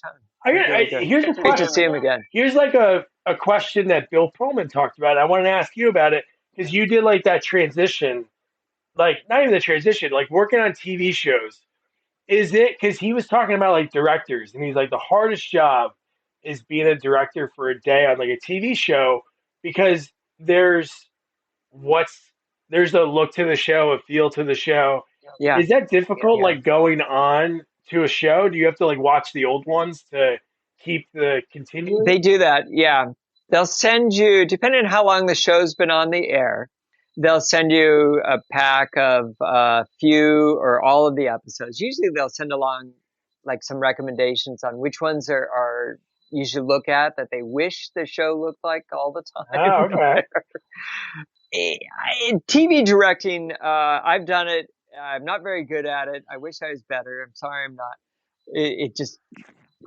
time. Here's a Great question. to see him again. Here's like a question that Bill Pullman talked about. I wanted to ask you about it because you did like that transition, like not even the transition, like working on TV shows. Is it because he was talking about like directors and he's like the hardest job is being a director for a day on like a TV show because what's there's a look to the show, a feel to the show. Yeah. Is that difficult, Yeah. like going on to a show? Do you have to like watch the old ones to keep the continuing? They do that, yeah. They'll send you, depending on how long the show's been on the air, they'll send you a pack of a few or all of the episodes. Usually they'll send along like some recommendations on which ones are you should look at that they wish the show looked like all the time. Oh, okay. TV directing, I've done it. I'm not very good at it. I wish I was better. I'm sorry I'm not. It just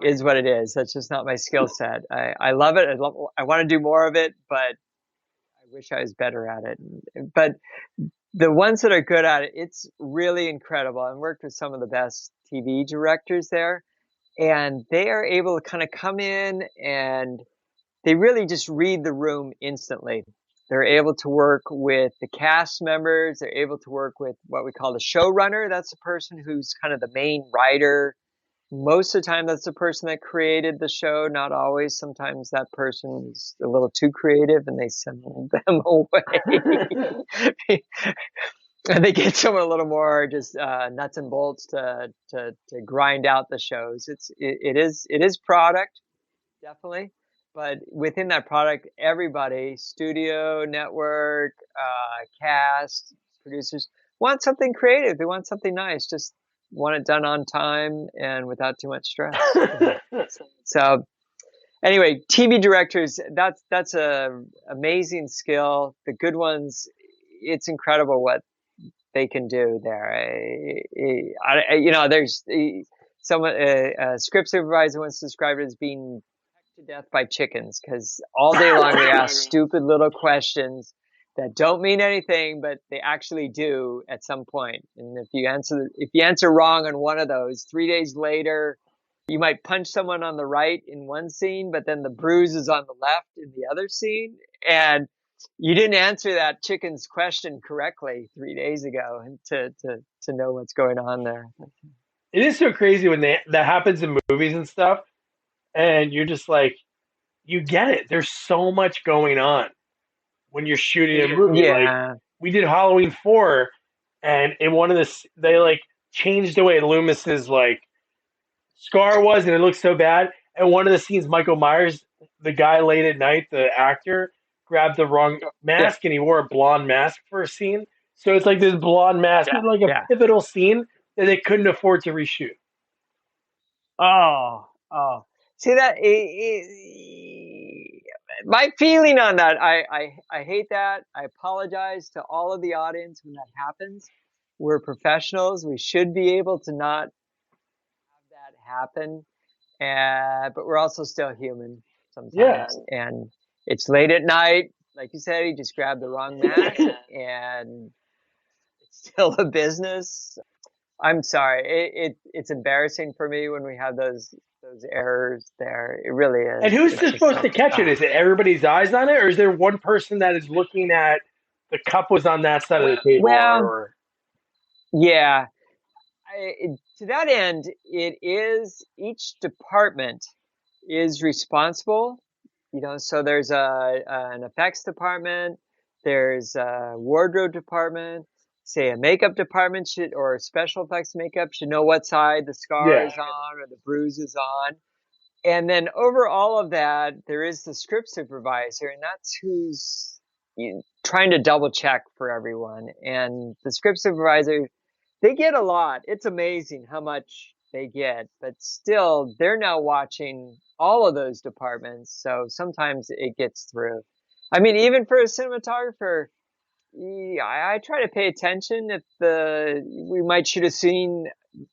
is what it is. That's just not my skill set. I love it. I want to do more of it, but I wish I was better at it. But the ones that are good at it, it's really incredible. I've worked with some of the best TV directors there, and they are able to kind of come in and they really just read the room instantly. They're able to work with the cast members. They're able to work with what we call the showrunner. That's the person who's kind of the main writer. Most of the time, that's the person that created the show. Not always. Sometimes that person is a little too creative and they send them away. And they get someone a little more just nuts and bolts to grind out the shows. It is product, definitely. But within that product, everybody, studio, network, cast, producers, want something creative. They want something nice. Just want it done on time and without too much stress. So anyway, TV directors, that's a amazing skill. The good ones, it's incredible what they can do there. There's someone, a script supervisor once described it as being to death by chickens because all day long they ask stupid little questions that don't mean anything, but they actually do at some point. And if you answer wrong on one of those, 3 days later, you might punch someone on the right in one scene, but then the bruise is on the left in the other scene, and you didn't answer that chicken's question correctly 3 days ago, and to know what's going on there. It is so crazy when that happens in movies and stuff. And you're just like, you get it. There's so much going on when you're shooting a movie. Yeah. Like we did Halloween 4, and in one of they like changed the way Loomis's like scar was, and it looked so bad. And one of the scenes, Michael Myers, the guy late at night, the actor, grabbed the wrong mask, and he wore a blonde mask for a scene. So it's like this blonde mask, like a pivotal scene that they couldn't afford to reshoot. Oh. See that? My feeling on that, I hate that. I apologize to all of the audience when that happens. We're professionals. We should be able to not have that happen. But we're also still human sometimes. Yeah. And it's late at night. Like you said, he just grabbed the wrong mask and it's still a business. I'm sorry. It's embarrassing for me when we have those errors there. It really is. And who's supposed to catch it? Is it everybody's eyes on it, or is there one person that is looking at the cup was on that side of the table? Well, yeah. To that end, it is each department is responsible. So there's an effects department, there's a wardrobe department. Say a makeup department or special effects makeup should know what side the scar is on or the bruise is on. And then over all of that, there is the script supervisor, and that's who's trying to double check for everyone. And the script supervisor, they get a lot. It's amazing how much they get, but still they're now watching all of those departments. So sometimes it gets through. I mean, even for a cinematographer, I try to pay attention if we might shoot a scene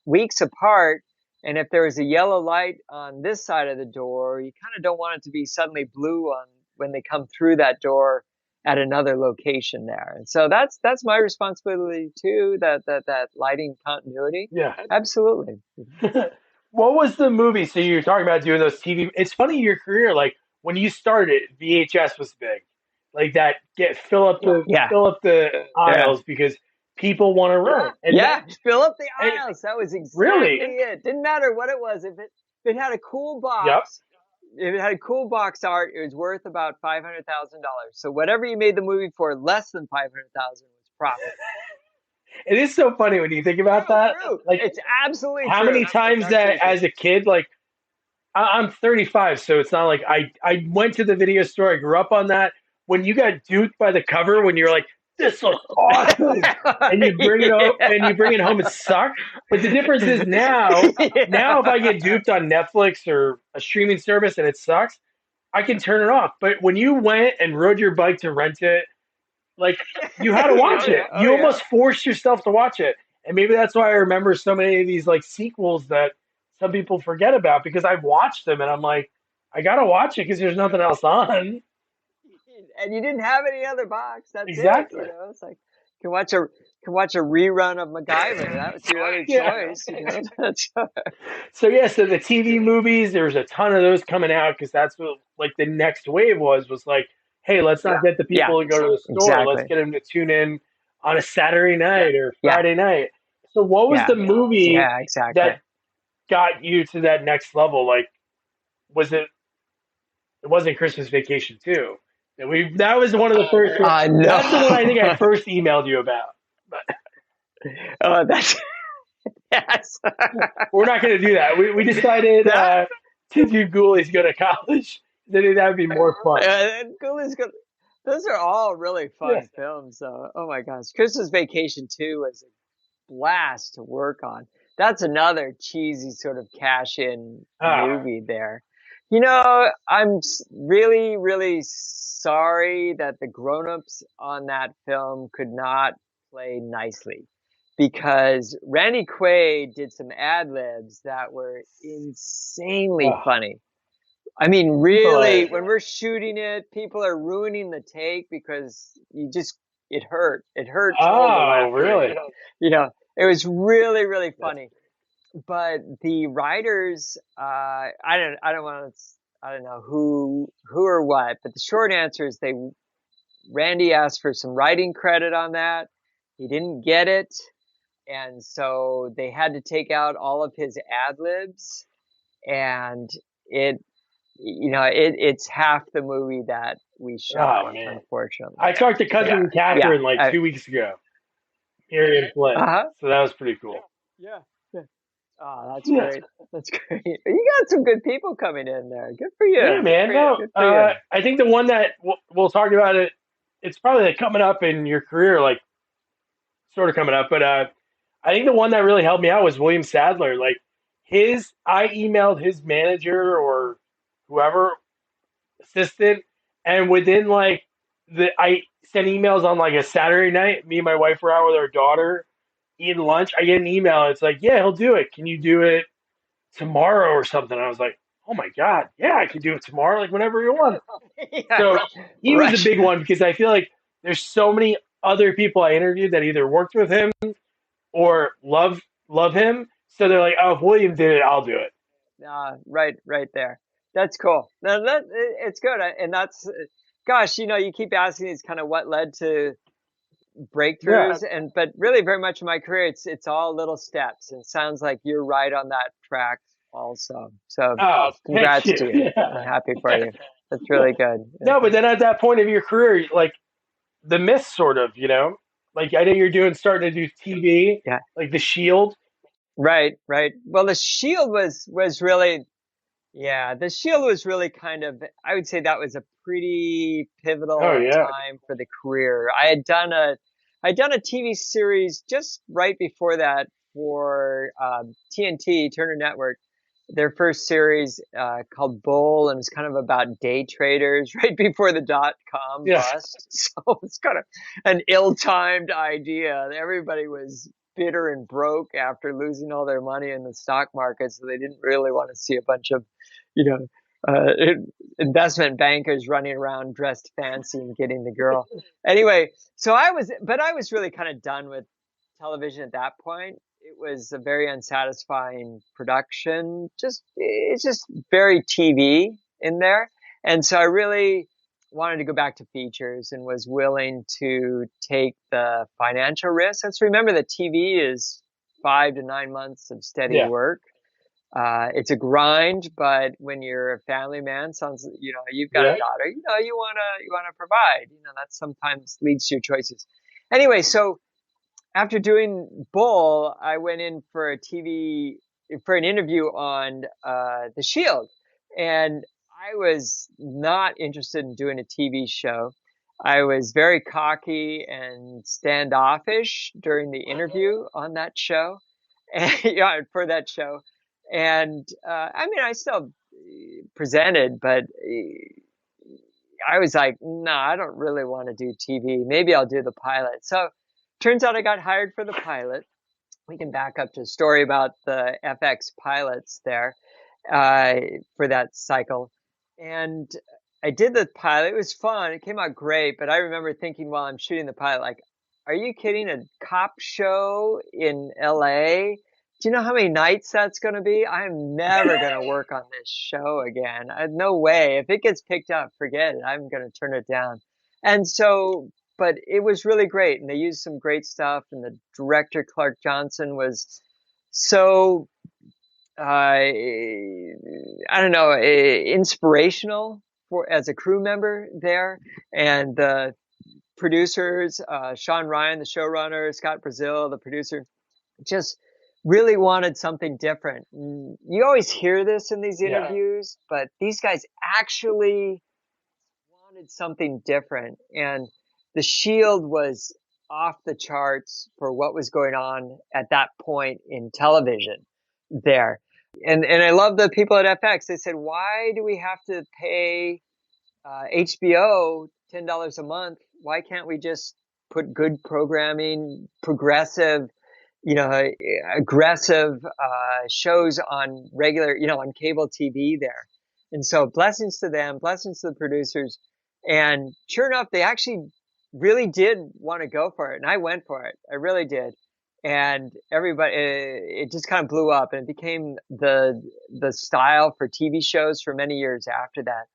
weeks apart, and if there is a yellow light on this side of the door, you kind of don't want it to be suddenly blue when they come through that door at another location there. And so that's my responsibility too, that lighting continuity. Yeah. Absolutely. What was the movie? So you're talking about doing those TV. It's funny your career, like when you started, VHS was big, like that. Fill up the Yeah. aisles because people want to rent. And Yeah, fill up the and- aisles. That was exactly Really? it. Didn't matter what it was. If it had a cool box, Yep. if it had cool box art, it was worth about $500,000. So whatever you made the movie for, less than $500,000 was profit. It is so funny when you think about that. True. Like It's absolutely how true. many times that as a kid, like I'm 35, so it's not like I went to the video store. I grew up on that. When you got duped by the cover, when you're like, "This looks awesome," and you bring it home, it sucked. But the difference is now if I get duped on Netflix or a streaming service and it sucks, I can turn it off. But when you went and rode your bike to rent it, like you had to watch it. You almost forced yourself to watch it. And maybe that's why I remember so many of these like sequels that some people forget about because I've watched them and I'm like, I gotta watch it because there's nothing else on. And you didn't have any other box. That's Exactly. it. You know, it's like you can watch a rerun of MacGyver. That was your other choice. You know? So the TV movies, there's a ton of those coming out because that's what like the next wave was like, hey, let's not get the people to go to the store. Exactly. Let's get them to tune in on a Saturday night or Friday night. So what was the movie that got you to that next level? Like, it wasn't Christmas Vacation 2. That was one of the first. No. That's the one I think I first emailed you about. But that's yes. We're not going to do that. We decided to do Ghoulies Go To College. I think that would be more fun. Ghoulies Go. Those are all really fun films. So, oh my gosh, Christmas Vacation 2 was a blast to work on. That's another cheesy sort of cash-in movie there. You know, I'm really, really sorry that the grown-ups on that film could not play nicely because Randy Quaid did some ad-libs that were insanely funny. I mean, really, when we're shooting it, people are ruining the take because it hurt. It hurt. Oh, really? You know, it was really, really funny. But the writers, I don't know who or what, but the short answer is Randy asked for some writing credit on that. He didn't get it. And so they had to take out all of his ad libs, and it's half the movie that we shot, unfortunately. I talked to cousin Catherine 2 weeks ago here in Flint, so that was pretty cool. Yeah. Oh, that's great. That's great. You got some good people coming in there. Good for you. Yeah, man. I think the one that we'll talk about it's probably like coming up in your career, like sort of coming up. But I think the one that really helped me out was William Sadler. Like I emailed his manager or whoever assistant, and within I sent emails on like a Saturday night. Me and my wife were out with our daughter eating lunch. I get an email. It's like, yeah, he'll do it. Can you do it tomorrow or something? I was like, oh my God, yeah, I can do it tomorrow, like whenever you want. So he was a big one because I feel like there's so many other people I interviewed that either worked with him or love him. So they're like, oh, if William did it, I'll do it. Right there. That's cool. It's good. And that's, gosh, you keep asking these kind of what led to breakthroughs, but really very much in my career, it's all little steps, and it sounds like you're right on that track also. So congrats to you. I'm happy for you. That's really good. No, but then at that point of your career, like the myth sort of, like I know you're starting to do TV, like The Shield. Right. Well, The Shield was really, The Shield was really kind of, I would say that was a pretty pivotal time for the career. I had done a TV series just right before that for TNT, Turner Network, their first series called Bull, and it was kind of about day traders right before the .com bust. So it's kind of an ill-timed idea. Everybody was bitter and broke after losing all their money in the stock market, so they didn't really want to see a bunch of, uh, investment bankers running around dressed fancy and getting the girl. Anyway, but I was really kind of done with television at that point. It was a very unsatisfying production. It's just very TV in there. And so I really wanted to go back to features and was willing to take the financial risk. Let's remember that TV is 5 to 9 months of steady work. It's a grind, but when you're a family man, you've got a daughter, you wanna provide, that sometimes leads to your choices. Anyway, so after doing Bull, I went in for an interview on The Shield, and I was not interested in doing a TV show. I was very cocky and standoffish during the interview on that show, and for that show. And I still presented, but I was like, no, I don't really want to do TV. Maybe I'll do the pilot. So turns out I got hired for the pilot. We can back up to a story about the FX pilots there for that cycle. And I did the pilot. It was fun. It came out great. But I remember thinking while I'm shooting the pilot, like, are you kidding? A cop show in LA? Do you know how many nights that's going to be? I'm never going to work on this show again. No way. If it gets picked up, forget it. I'm going to turn it down. And so, but it was really great. And they used some great stuff. And the director, Clark Johnson, was so, inspirational as a crew member there. And the producers, Sean Ryan, the showrunner, Scott Brazil, the producer, just really wanted something different. You always hear this in these interviews, but these guys actually wanted something different. And The Shield was off the charts for what was going on at that point in television there. And I love the people at FX. They said, why do we have to pay HBO $10 a month? Why can't we just put good programming, progressive, aggressive shows on regular, on cable TV there? And so blessings to them, blessings to the producers. And sure enough, they actually really did want to go for it. And I went for it. I really did. And everybody, it just kind of blew up, and it became the style for TV shows for many years after that.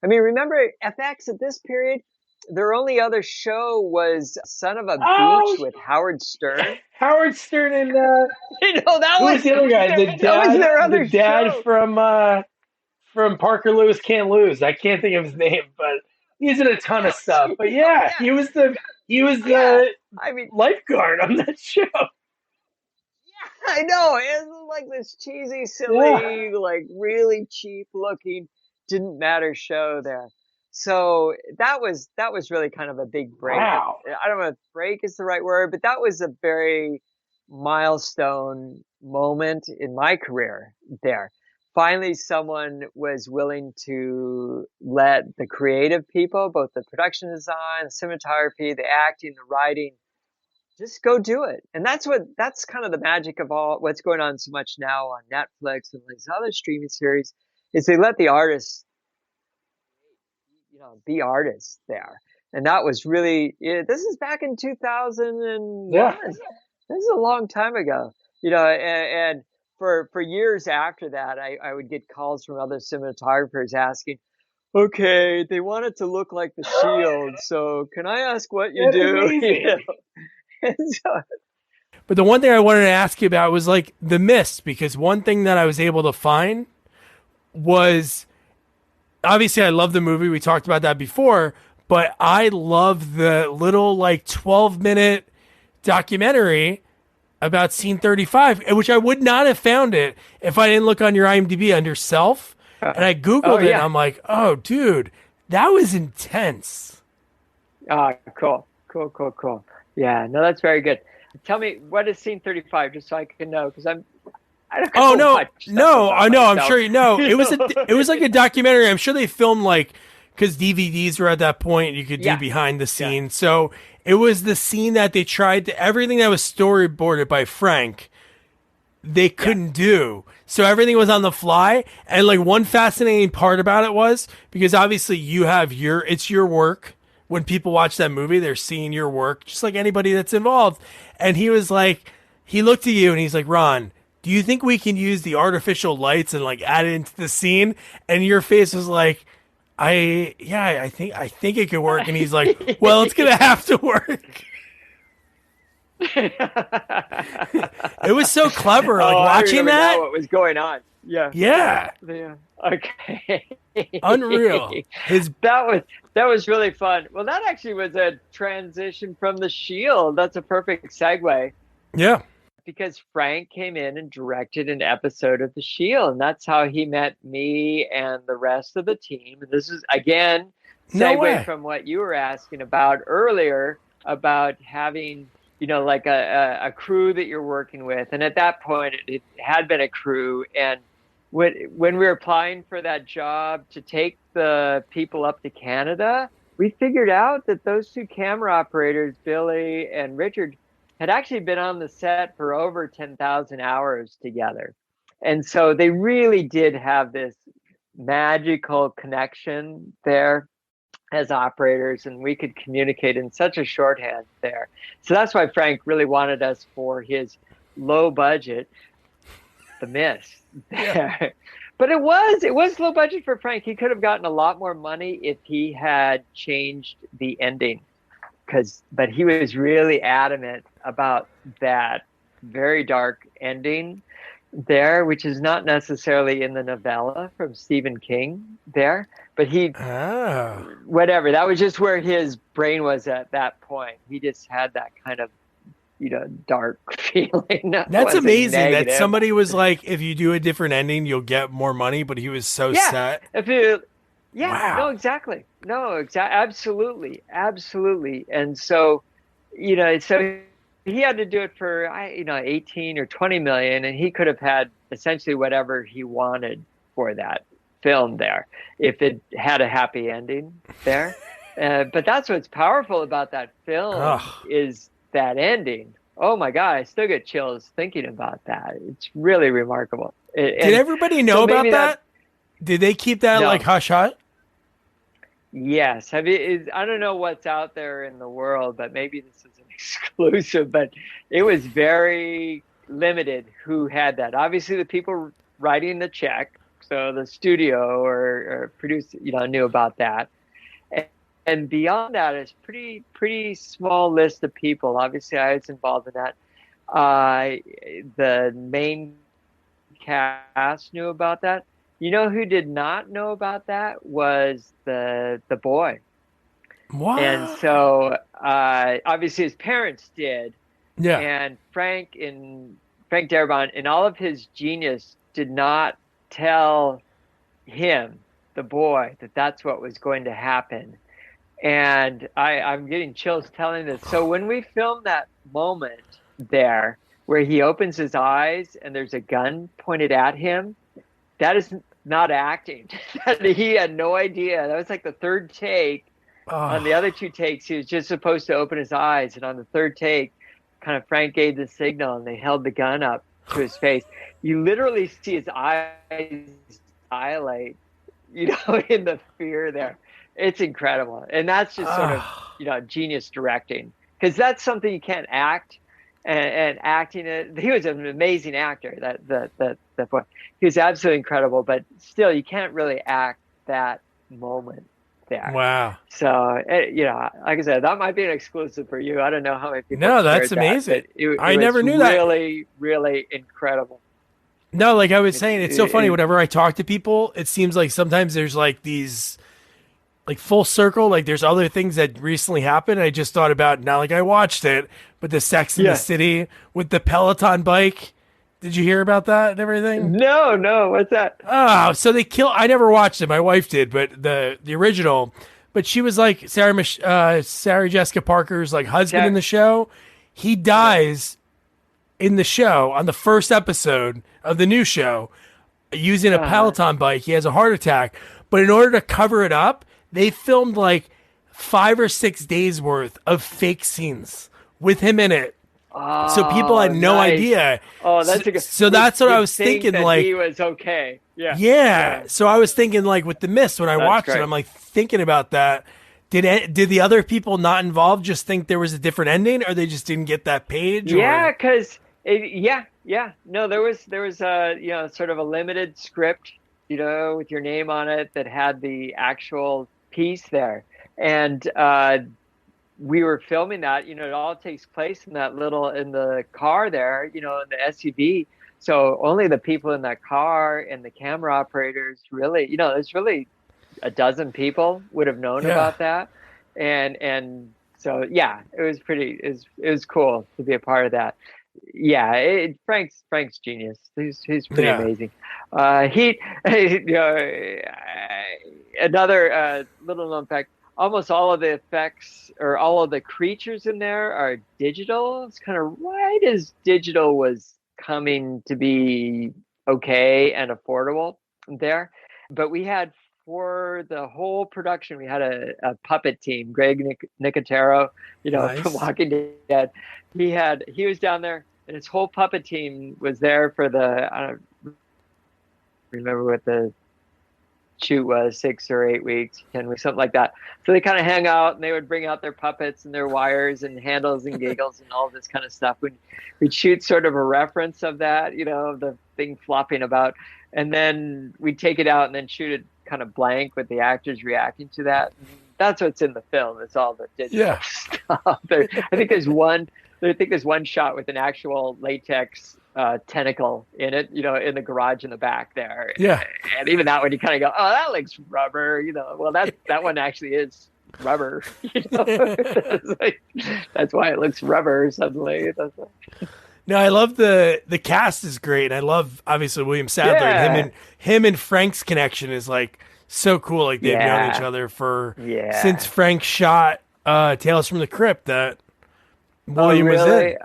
I mean, remember FX at this period? Their only other show was Son of a Beach with Howard Stern. Howard Stern and that was the other guy. The dad show. from Parker Lewis Can't Lose. I can't think of his name, but he's in a ton of stuff. But he was the lifeguard on that show. Yeah, I know. It was like this cheesy, silly, like really cheap looking, didn't matter show there. So that was really kind of a big break. Wow. I don't know if break is the right word, but that was a very milestone moment in my career there. Finally, someone was willing to let the creative people, both the production design, the cinematography, the acting, the writing, just go do it. And that's kind of the magic of all what's going on so much now on Netflix and these other streaming series, is they let the artists be artists there. And that was really, this is back in 2001. This is a long time ago, and for years after that, I would get calls from other cinematographers asking, okay, they want it to look like The Shield, so can I ask what you do? But the one thing I wanted to ask you about was like The Mist, because one thing that I was able to find was, obviously I love the movie, we talked about that before, but I love the little like 12-minute documentary about Scene 35, which I would not have found it if I didn't look on your IMDb under Self. And I Googled it, and I'm like, oh, dude, that was intense. Cool. Yeah, no, that's very good. Tell me, what is Scene 35, just so I can know, because I don't know. I'm sure you know. It was like a documentary. I'm sure they filmed because DVDs were at that point, you could do behind the scenes. So it was the scene that they tried to, everything that was storyboarded by Frank, they couldn't do. So everything was on the fly. And like one fascinating part about it was because obviously you have it's your work. When people watch that movie, they're seeing your work, just like anybody that's involved. And he was like, he looked at you and he's like, Ron, do you think we can use the artificial lights and like add it into the scene? And your face was like, I think it could work. And he's like, well, it's going to have to work. It was so clever, like watching that. What was going on? Yeah. Okay. Unreal. That was really fun. Well, that actually was a transition from The Shield. That's a perfect segue. Yeah. Because Frank came in and directed an episode of The Shield, and that's how he met me and the rest of the team. And this is again segue from what you were asking about earlier about having, like a crew that you're working with. And at that point, it had been a crew. And when we were applying for that job to take the people up to Canada, we figured out that those two camera operators, Billy and Richard, had actually been on the set for over 10,000 hours together. And so they really did have this magical connection there as operators, and we could communicate in such a shorthand there. So that's why Frank really wanted us for his low budget, The Mist. There. But it was low budget for Frank. He could have gotten a lot more money if he had changed the ending. But he was really adamant about that very dark ending there, which is not necessarily in the novella from Stephen King there, but whatever. That was just where his brain was at that point. He just had that kind of, dark feeling. That's amazing negative. That somebody was like, if you do a different ending, you'll get more money, but he was so set. Wow. No, exactly. Absolutely. And so, so he had to do it for, 18 or 20 million, and he could have had essentially whatever he wanted for that film there, if it had a happy ending there. But that's what's powerful about that film is that ending. Oh my God, I still get chills thinking about that. It's really remarkable. Did everybody know about that? Did they keep that like hush hush? Yes. I don't know what's out there in the world, but maybe this is an exclusive, but it was very limited who had that. Obviously the people writing the check, so the studio or producer, knew about that. And beyond that, it's pretty small list of people. Obviously I was involved in that. The main cast knew about that. You know who did not know about that was the boy. What? And so obviously his parents did. Yeah. And Frank Darabont, in all of his genius, did not tell him, the boy, that that's what was going to happen. And I'm getting chills telling this. So when we filmed that moment there where he opens his eyes and there's a gun pointed at him, that is not acting. He had no idea. That was like the third take. On the other two takes, he was just supposed to open his eyes. And on the third take, kind of Frank gave the signal and they held the gun up to his face. You literally see his eyes dilate, in the fear there. It's incredible. And that's just sort of, genius directing. Because that's something you can't act. And acting it, he was an amazing actor. That boy, he was absolutely incredible. But still, you can't really act that moment there. Wow. So like I said, that might be an exclusive for you. I don't know how many people. No, that's amazing. I never knew that. Really, really incredible. No, like I was saying, it's so funny. Whenever I talk to people, it seems like sometimes there's like these. Like full circle, like there's other things that recently happened. I just thought about, not like I watched it, but the Sex in the City with the Peloton bike. Did you hear about that and everything? No. What's that? Oh, so I never watched it. My wife did, but the original. But she was like Sarah Jessica Parker's like husband in the show. He dies in the show on the first episode of the new show using a Peloton bike. He has a heart attack. But in order to cover it up, they filmed like 5 or 6 days worth of fake scenes with him in it So people had no nice. idea. Oh, that's a good. So that's what I was thinking. That like he was okay. Yeah. Yeah. So I was thinking, like, with The Mist, when I watched great. it, I'm like thinking about that. Did the other people not involved just think there was a different ending, or they just didn't get that page? Yeah, because no, there was sort of a limited script, with your name on it that had the actual piece there, and we were filming that. It all takes place in the car there, in the SUV. So only the people in that car and the camera operators really, there's really a dozen people would have known about that. And so, yeah, it was cool to be a part of that. Yeah. Frank's genius. He's pretty amazing. Another little known fact, almost all of the effects or all of the creatures in there are digital. It's kind of right as digital was coming to be okay and affordable there. But we had, for the whole production, we had a puppet team. Greg Nicotero, Nice. from Walking Dead. He was down there, and his whole puppet team was there for I don't remember what the shoot was, 6 or 8 weeks, 10 weeks, something like that. So they kind of hang out, and they would bring out their puppets and their wires and handles and giggles and all this kind of stuff. We'd shoot sort of a reference of that, the thing flopping about, and then we'd take it out and then shoot it kind of blank with the actors reacting to that. That's what's in the film. It's all the digital stuff. I think there's one shot with an actual latex tentacle in it, in the garage in the back there. Yeah. And even that one, you kind of go, oh, that looks rubber, well, that one actually is rubber, that's why it looks rubber suddenly. No, I love the cast is great. I love, obviously, William Sadler. And him and Frank's connection is like so cool. Like they've known each other since Frank shot Tales from the Crypt that William was in.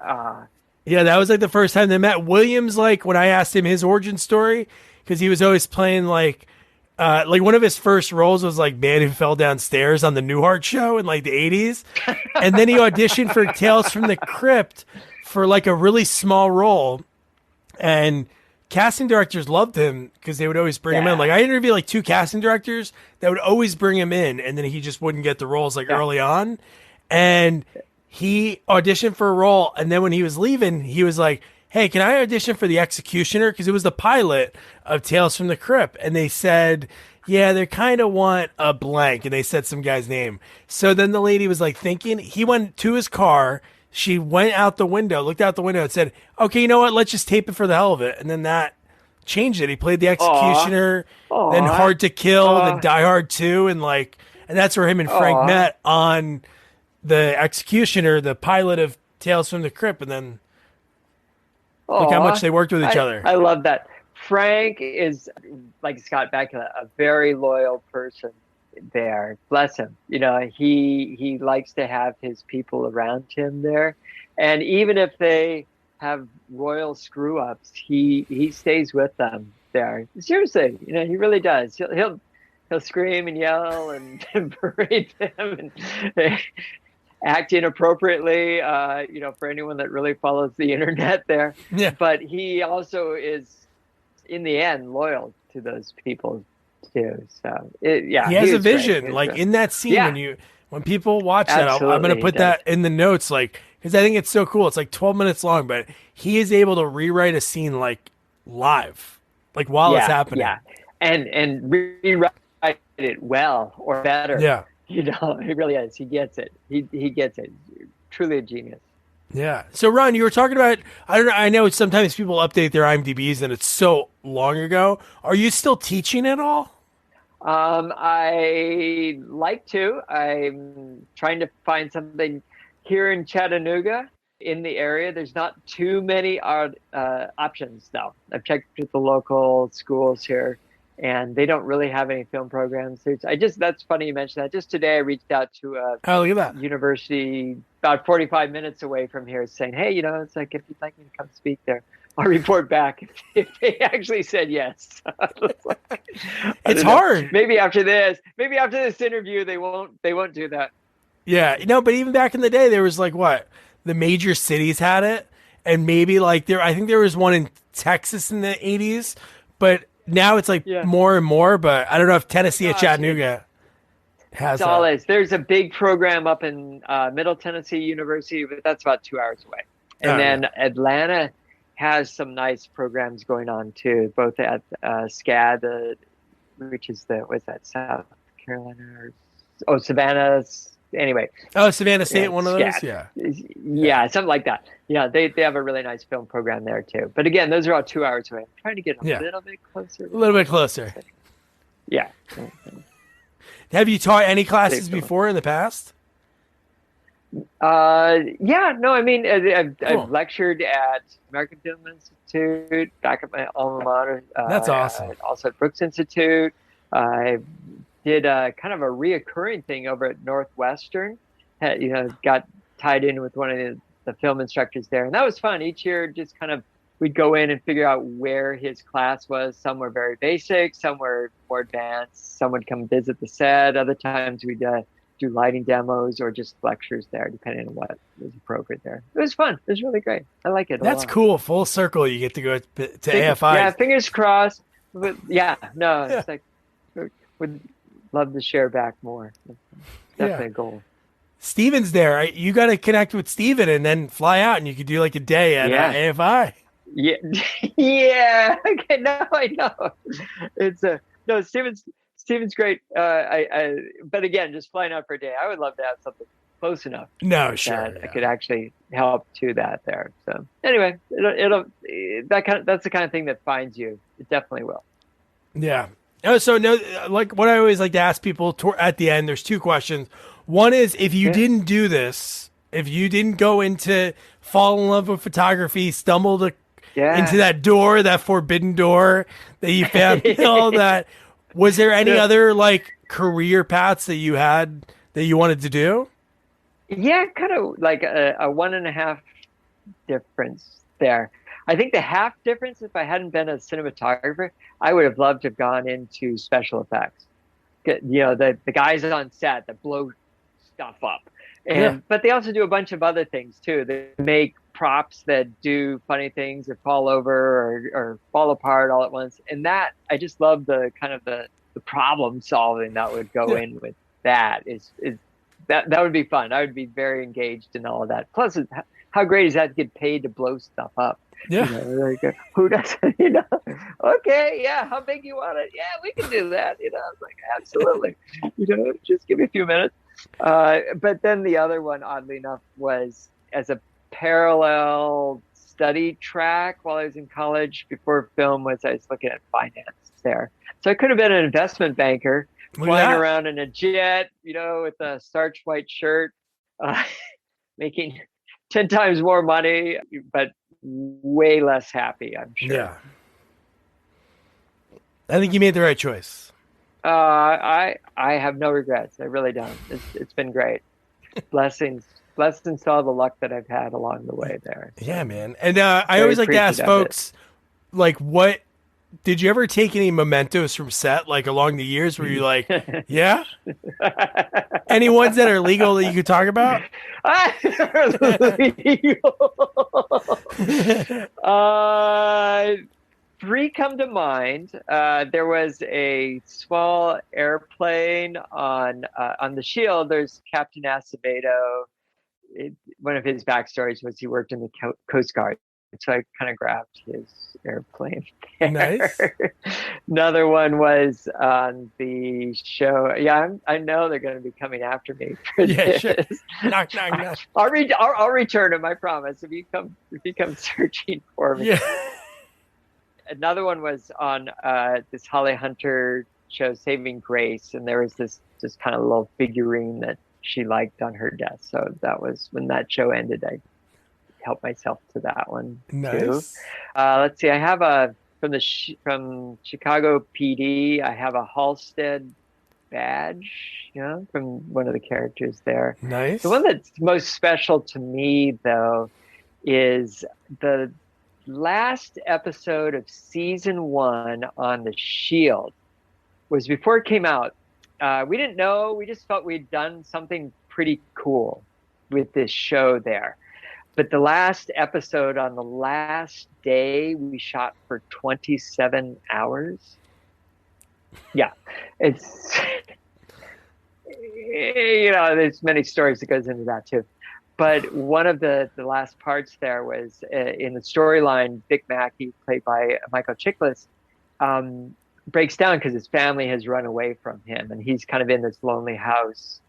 Yeah, that was like the first time they met. Williams, like when I asked him his origin story, because he was always playing like one of his first roles was like Man Who Fell Downstairs on the Newhart Show in like the 80s. And then he auditioned for Tales from the Crypt for like a really small role. And casting directors loved him because they would always bring him in. Like I interviewed like 2 casting directors that would always bring him in, and then he just wouldn't get the roles like early on. And he auditioned for a role, and then when he was leaving, he was like, hey, can I audition for The Executioner? Because it was the pilot of Tales from the Crypt. And they said, yeah, they kind of want a blank. And they said some guy's name. So then the lady was like thinking. He went to his car. She went out the window, looked out the window and said, okay, you know what? Let's just tape it for the hell of it. And then that changed it. He played The Executioner, then Hard to Kill, then Die Hard 2. And that's where him and Frank met on The Executioner, the pilot of Tales from the Crypt, and then look how much they worked with each other. I love that. Frank is, like Scott Bakula, a very loyal person there. Bless him. He likes to have his people around him there. And even if they have royal screw-ups, he stays with them there. Seriously, he really does. He'll scream and yell and berate them and act inappropriately, for anyone that really follows the internet there. Yeah. But he also is, in the end, loyal to those people too. So he has a vision. Like in that scene, when people watch that, I'm going to put that in the notes, like, because I think it's so cool. It's like 12 minutes long, but he is able to rewrite a scene like live, like while it's happening. Yeah, and rewrite it well or better. Yeah. He really is. He gets it. He gets it. Truly a genius. Yeah. So, Ron, you were talking about, I know sometimes people update their IMDb's and it's so long ago. Are you still teaching at all? I like to. I'm trying to find something here in Chattanooga in the area. There's not too many options, though. I've checked with the local schools here, and they don't really have any film programs. That's funny you mentioned that. Just today I reached out to a university about 45 minutes away from here saying, hey, it's like, if you'd like me to come speak there, I'll report back if they actually said yes. It's hard. Maybe after this interview, they won't do that. Yeah. But even back in the day, there was like what? the major cities had it, and maybe like I think there was one in Texas in the 80s, but now it's like more and more. But I don't know if Tennessee at Chattanooga has all that. is. There's a big program up in Middle Tennessee University, but that's about 2 hours away. And then Atlanta has some nice programs going on too, both at SCAD, which is South Carolina or Savannah. Anyway. Oh, Savannah State, one of those? Yeah, something like that. Yeah, they have a really nice film program there too. But again, those are all 2 hours away. I'm trying to get a little bit closer. A little bit closer. Yeah. Have you taught any classes before in the past? Yeah, no, I mean, I've lectured at American Film Institute, back at my alma mater. That's awesome. Also at Brooks Institute. I did kind of a reoccurring thing over at Northwestern. Got tied in with one of the film instructors there. And that was fun. Each year, just kind of, we'd go in and figure out where his class was. Some were very basic, some were more advanced. Some would come visit the set. Other times we'd do lighting demos or just lectures there, depending on what was appropriate there. It was fun. It was really great. I like it a lot. That's cool. Full circle. You get to go to AFI. Yeah, fingers crossed. But it's like, would love to share back more. Definitely a goal. Steven's there. Right? You got to connect with Steven and then fly out, and you could do like a day at AFI. Yeah, yeah. Okay, no, I know. It's no. Steven's great. But again, just flying out for a day. I would love to have something close enough. No, sure. I could actually help to that there. So anyway, that's the kind of thing that finds you. It definitely will. Yeah. Oh, so no, like what I always like to ask people at the end. There's two questions. One is, if you didn't do this, if you didn't go into fall in love with photography, stumbled into that door, that forbidden door that you found, all that, was there any other like career paths that you had that you wanted to do? Yeah, kind of like a 1.5 difference there. I think the half difference, if I hadn't been a cinematographer, I would have loved to have gone into special effects. The guys on set that blow stuff up. But they also do a bunch of other things too. They make props that do funny things or fall over or fall apart all at once. And that, I just love the kind of the problem solving that would go in with that. That would be fun. I would be very engaged in all of that. Plus, how great is that to get paid to blow stuff up? Yeah. Who doesn't, okay, yeah, how big you want it? Yeah, we can do that. I was like, absolutely. Just give me a few minutes. But then the other one, oddly enough, was as a parallel study track while I was in college before film, I was looking at finance there. So I could have been an investment banker, flying around in a jet, with a starched white shirt, making 10 times more money, but way less happy, I'm sure. Yeah. I think you made the right choice. I have no regrets. I really don't. It's been great. Blessings to all the luck that I've had along the way there. Yeah, man. And I always like to ask folks, like, what did you ever take any mementos from set, like along the years where you're like, yeah? Any ones that are legal that you could talk about? Three come to mind. There was a small airplane on the Shield. There's Captain Acevedo. One of his backstories was he worked in the Coast Guard. So I kind of grabbed his airplane there. Nice. Another one was on the show. Yeah, I know they're going to be coming after me for this. Sure. Knock. I'll return him, I promise, if you come searching for me. Yeah. Another one was on this Holly Hunter show, Saving Grace, and there was this just kind of little figurine that she liked on her desk. So that was when that show ended. I help myself to that one too. Let's see. I have from Chicago PD. I have a Halstead badge, from one of the characters there. Nice. The one that's most special to me, though, is the last episode of season 1 on the Shield. Was before it came out. We didn't know. We just felt we'd done something pretty cool with this show there. But the last episode on the last day, we shot for 27 hours. Yeah, it's, there's many stories that goes into that too. But one of the last parts there was in the storyline, Vic Mackey, played by Michael Chiklis, breaks down because his family has run away from him. And he's kind of in this lonely house,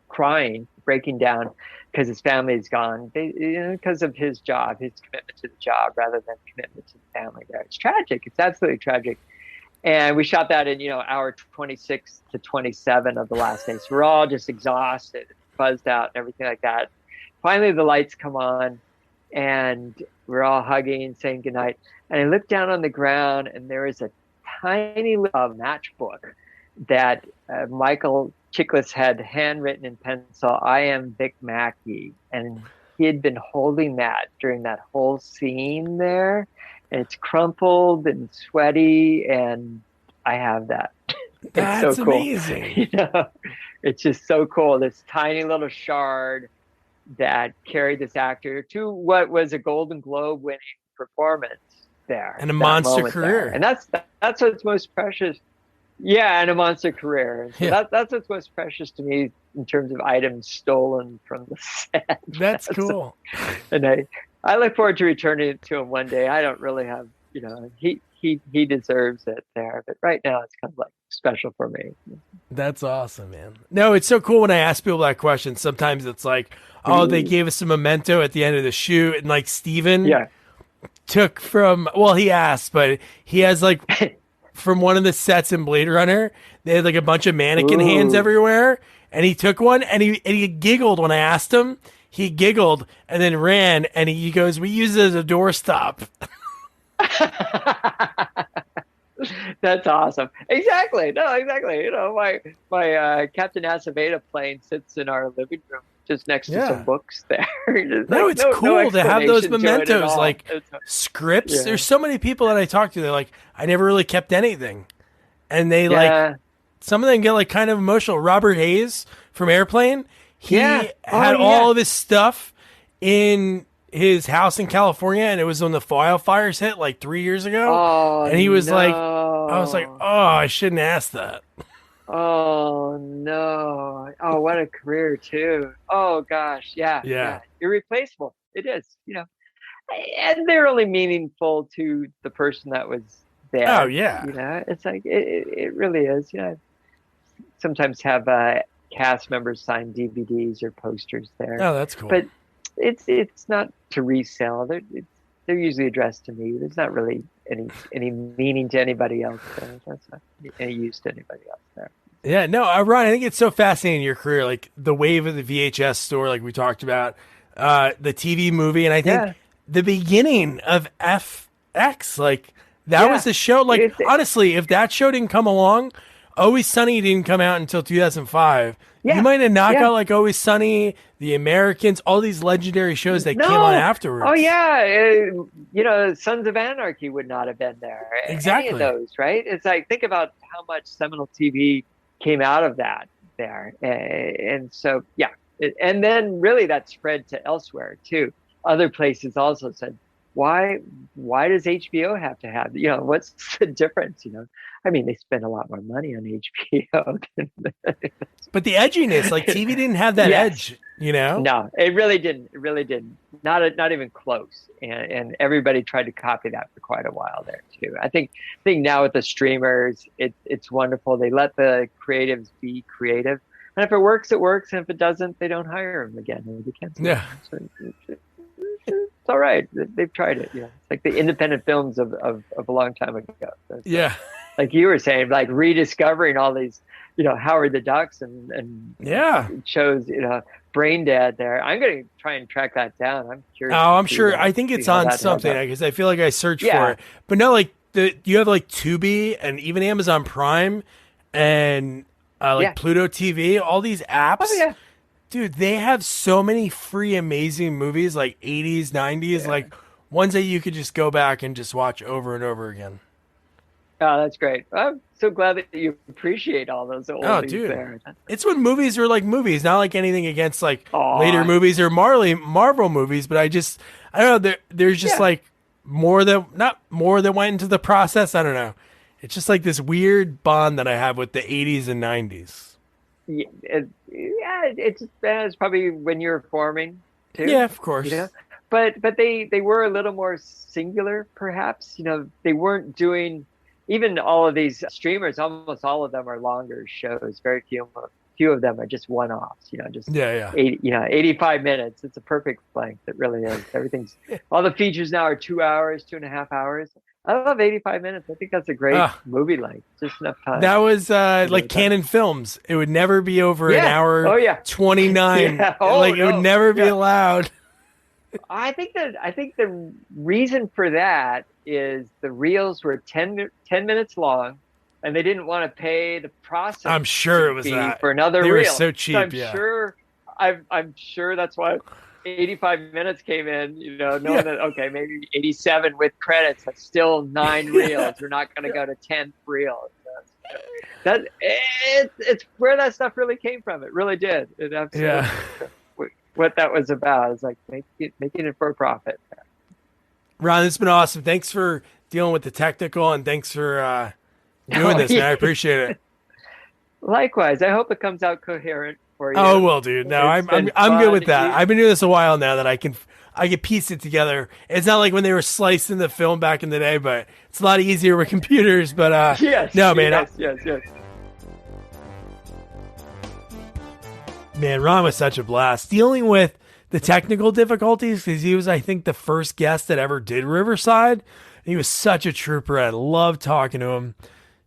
crying, breaking down because his family is gone because of his job, his commitment to the job rather than commitment to the family there. It's tragic. It's absolutely tragic. And we shot that in, hour 26 to 27 of the last day. So we're all just exhausted, buzzed out and everything like that. Finally, the lights come on and we're all hugging, saying goodnight. And I look down on the ground and there is a tiny little matchbook that Michael Chiklis had handwritten in pencil, "I am Vic Mackey." And he had been holding that during that whole scene there. And it's crumpled and sweaty, and I have that. That's so cool. Amazing. It's just so cool. This tiny little shard that carried this actor to what was a Golden Globe winning performance there. And a monster career. There. And that's what's most precious. Yeah, and a monster career. So that's what's most precious to me in terms of items stolen from the set. That's cool. And I look forward to returning it to him one day. I don't really have, he deserves it there, but right now it's kind of like special for me. That's awesome, man. No, it's so cool when I ask people that question. Sometimes it's like, oh, they gave us a memento at the end of the shoot, and like Steven took from, well, he asked, but he has like from one of the sets in Blade Runner, they had like a bunch of mannequin hands everywhere, and he took one and he giggled when I asked him. He giggled and then ran, and he goes, "We use it as a doorstop." That's awesome. Exactly. No, exactly. My Captain Acevedo plane sits in our living room just next to some books there. No, it's cool to have those mementos, like scripts. Yeah. There's so many people that I talk to, they're like, I never really kept anything. And they like, some of them get like kind of emotional. Robert Hayes from Airplane, he had all of his stuff in his house in California, and it was when the wildfires hit like 3 years ago. And he was like, I was like, oh, I shouldn't ask that. Oh no. Oh, what a career too. Oh gosh. Yeah. Irreplaceable. It is, and they're only meaningful to the person that was there. Oh yeah. It's like, it really is. Sometimes have cast members sign DVDs or posters there. Oh, that's cool. But it's not to resell. They're usually addressed to me. There's not really any meaning to anybody else there. That's not any use to anybody else there. Yeah, no, Ron, I think it's so fascinating in your career, like the wave of the VHS store, like we talked about, the TV movie, and I think the beginning of FX, like that was the show. Like honestly, if that show didn't come along, Always Sunny didn't come out until 2005. You might have knocked out like Always Sunny, The Americans, all these legendary shows that came on afterwards. Oh yeah, Sons of Anarchy would not have been there. Exactly. Any of those, right? It's like, think about how much seminal TV came out of that there, and so and then really that spread to elsewhere too. Other places also said, why does HBO have to have, what's the difference? I mean, they spend a lot more money on HBO. But the edginess, like TV didn't have that edge, No, it really didn't. It really didn't. Not even close. And everybody tried to copy that for quite a while there too. I think now with the streamers, it's wonderful. They let the creatives be creative, and if it works, it works, and if it doesn't, they don't hire them again. They cancel them. So it's all right. They've tried it. It's like the independent films of a long time ago. So like you were saying, like rediscovering all these, Howard the Ducks and shows, Brain Dead there. I'm going to try and track that down. I'm curious. Oh, I'm sure. I think it's on something because I feel like I searched for it. But no, like you have like Tubi and even Amazon Prime and Pluto TV, all these apps. Oh, yeah. Dude, they have so many free, amazing movies, like 80s, 90s, like ones that you could just go back and just watch over and over again. Oh, that's great. I'm so glad that you appreciate all those oldies dude. there. It's when movies are like movies, not like anything against like Aw. later movies or Marvel movies, but I don't know, there's just like not more that went into the process. I don't know. It's just like this weird bond that I have with the 80s and 90s. Yeah, it's probably when you're forming too. Yeah, of course. You know? But they were a little more singular, perhaps. You know, they weren't doing even all of these streamers. Almost all of them are longer shows. Very few of them are just one-offs. You know, just 85 minutes. It's a perfect length. It really is. Everything's all the features now are 2 hours, 2.5 hours. I love 85 minutes. I think that's a great movie length. Just enough time. That was like Canon Films. It would never be over an hour 29. It would never be allowed. I think the reason for that is the reels were 10 minutes long, and they didn't want to pay the process. I'm sure it was that for another they reel. Were so cheap. I'm sure that's why 85 minutes came in. You know, knowing that maybe 87 with credits. That's still 9 reels. We're not going to go to 10th reel. It's where that stuff really came from. It really did. It absolutely. What that was about is like making it for profit. Ron, it's been awesome. Thanks for dealing with the technical, and thanks for doing this, man. I appreciate it. Likewise, I hope it comes out coherent for you. Oh, well, dude. No, I'm good with that. I've been doing this a while now that I can piece it together. It's not like when they were slicing the film back in the day, but it's a lot easier with computers. But yes, yes. Man, Ron was such a blast dealing with the technical difficulties because he was, I think, the first guest that ever did Riverside. He was such a trooper. I loved talking to him.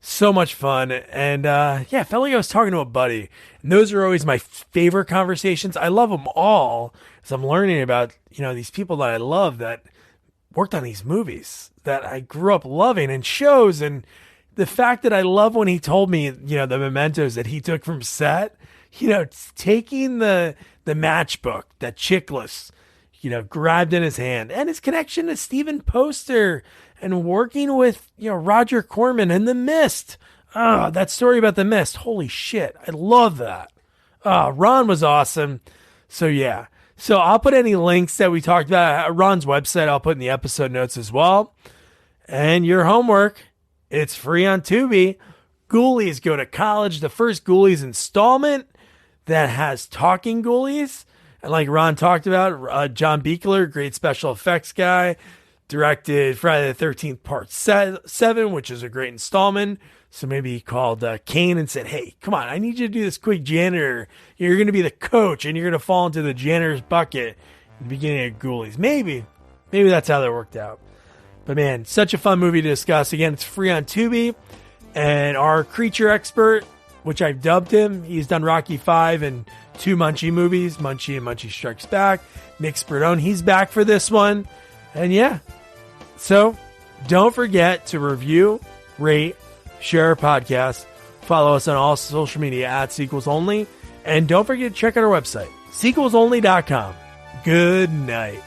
So much fun. And I felt like I was talking to a buddy. And those are always my favorite conversations. I love them all as I'm learning about, these people that I love that worked on these movies that I grew up loving and shows. And the fact that I love when he told me, the mementos that he took from set. Taking the matchbook that Chiklis, grabbed in his hand, and his connection to Stephen Poster and working with, Roger Corman and The Mist. Oh, that story about The Mist. Holy shit. I love that. Ron was awesome. So yeah. So I'll put any links that we talked about at Ron's website. I'll put in the episode notes as well. And your homework, it's free on Tubi. Ghoulies Go To College, the first Ghoulies installment that has talking ghoulies. And like Ron talked about, John Bakula, great special effects guy, directed Friday the 13th Part 7, which is a great installment. So maybe he called Kane and said, hey, come on, I need you to do this quick janitor. You're going to be the coach, and you're going to fall into the janitor's bucket at the beginning of Ghoulies. Maybe that's how that worked out. But man, such a fun movie to discuss. Again, it's free on Tubi. And our creature expert, which I've dubbed him, he's done Rocky 5 and 2 Munchie movies, Munchie and Munchie Strikes Back. Nick Spradone, he's back for this one. And so don't forget to review, rate, share our podcast, follow us on all social media at Sequels Only, and don't forget to check out our website, sequelsonly.com. Good night.